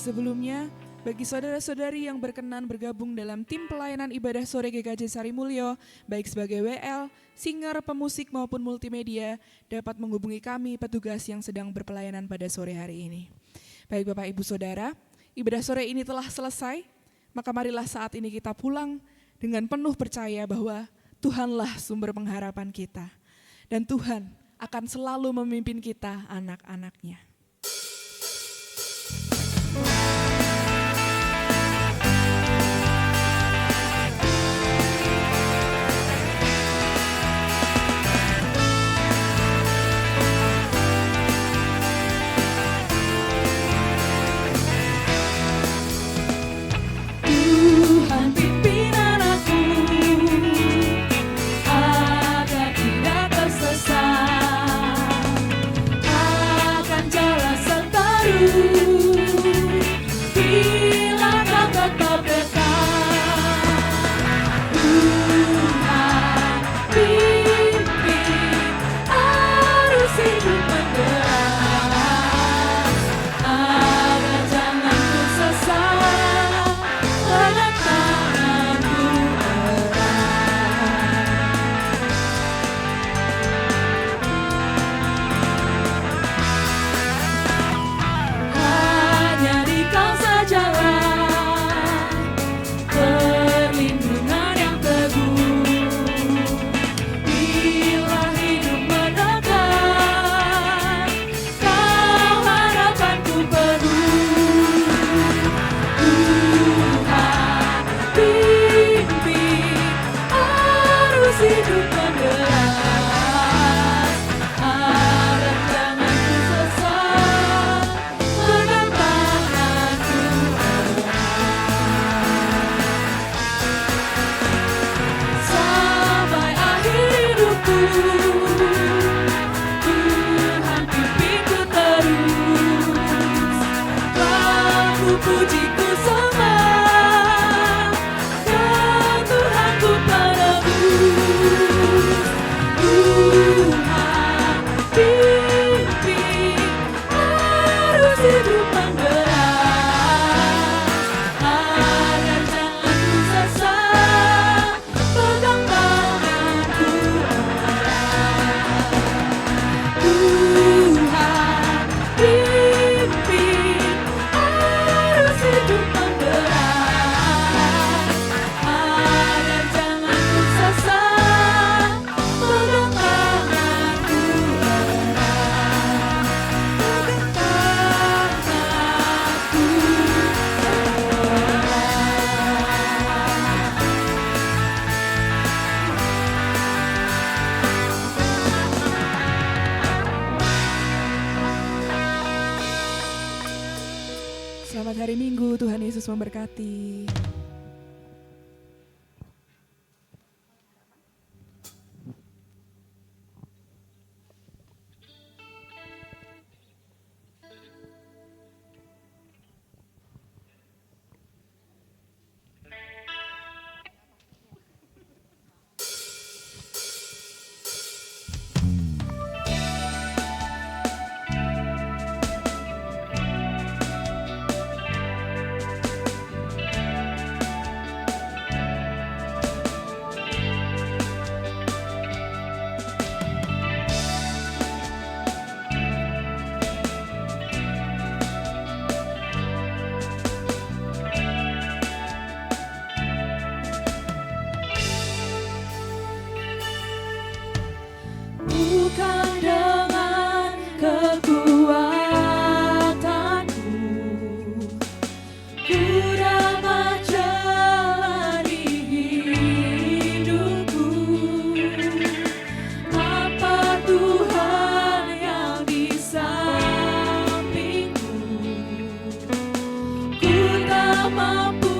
Sebelumnya, bagi saudara-saudari yang berkenan bergabung dalam tim pelayanan ibadah sore GKJ Sarimulyo, baik sebagai WL, singer, pemusik maupun multimedia, dapat menghubungi kami petugas yang sedang berpelayanan pada sore hari ini. Baik Bapak Ibu Saudara, ibadah sore ini telah selesai, maka marilah saat ini kita pulang dengan penuh percaya bahwa Tuhanlah sumber pengharapan kita. Dan Tuhan akan selalu memimpin kita anak-anaknya. Tuhan pimpinan aku agar tidak tersesat, akan jalan seterus bila kau tetap dekat. Tuhan pimpin arus hidup menderas, agar jangan ku sesat. Pegang tanganku erat. Hanya di Kau sajalah perlindungan yang teguh. Bila hidup mendekat, Kau harapanku penuh. Tuhan pimpin arus hidup menderas, agar jangan ku sesat. Pegang tanganku erat. Sampai akhir hidupku, Tuhan pimpinku terus. Kau pujiku sembah, Kau Tuhanku penebus. Tuhan pimpin arus hidup menderas, agar jangan ku sesat. Pegang tanganku erat. Tuhan pimpin arus hidup menderas, agar jangan ku sesat. Pegang tanganku erat. Pegang tanganku Selamat hari Minggu, Tuhan Yesus memberkati. mampu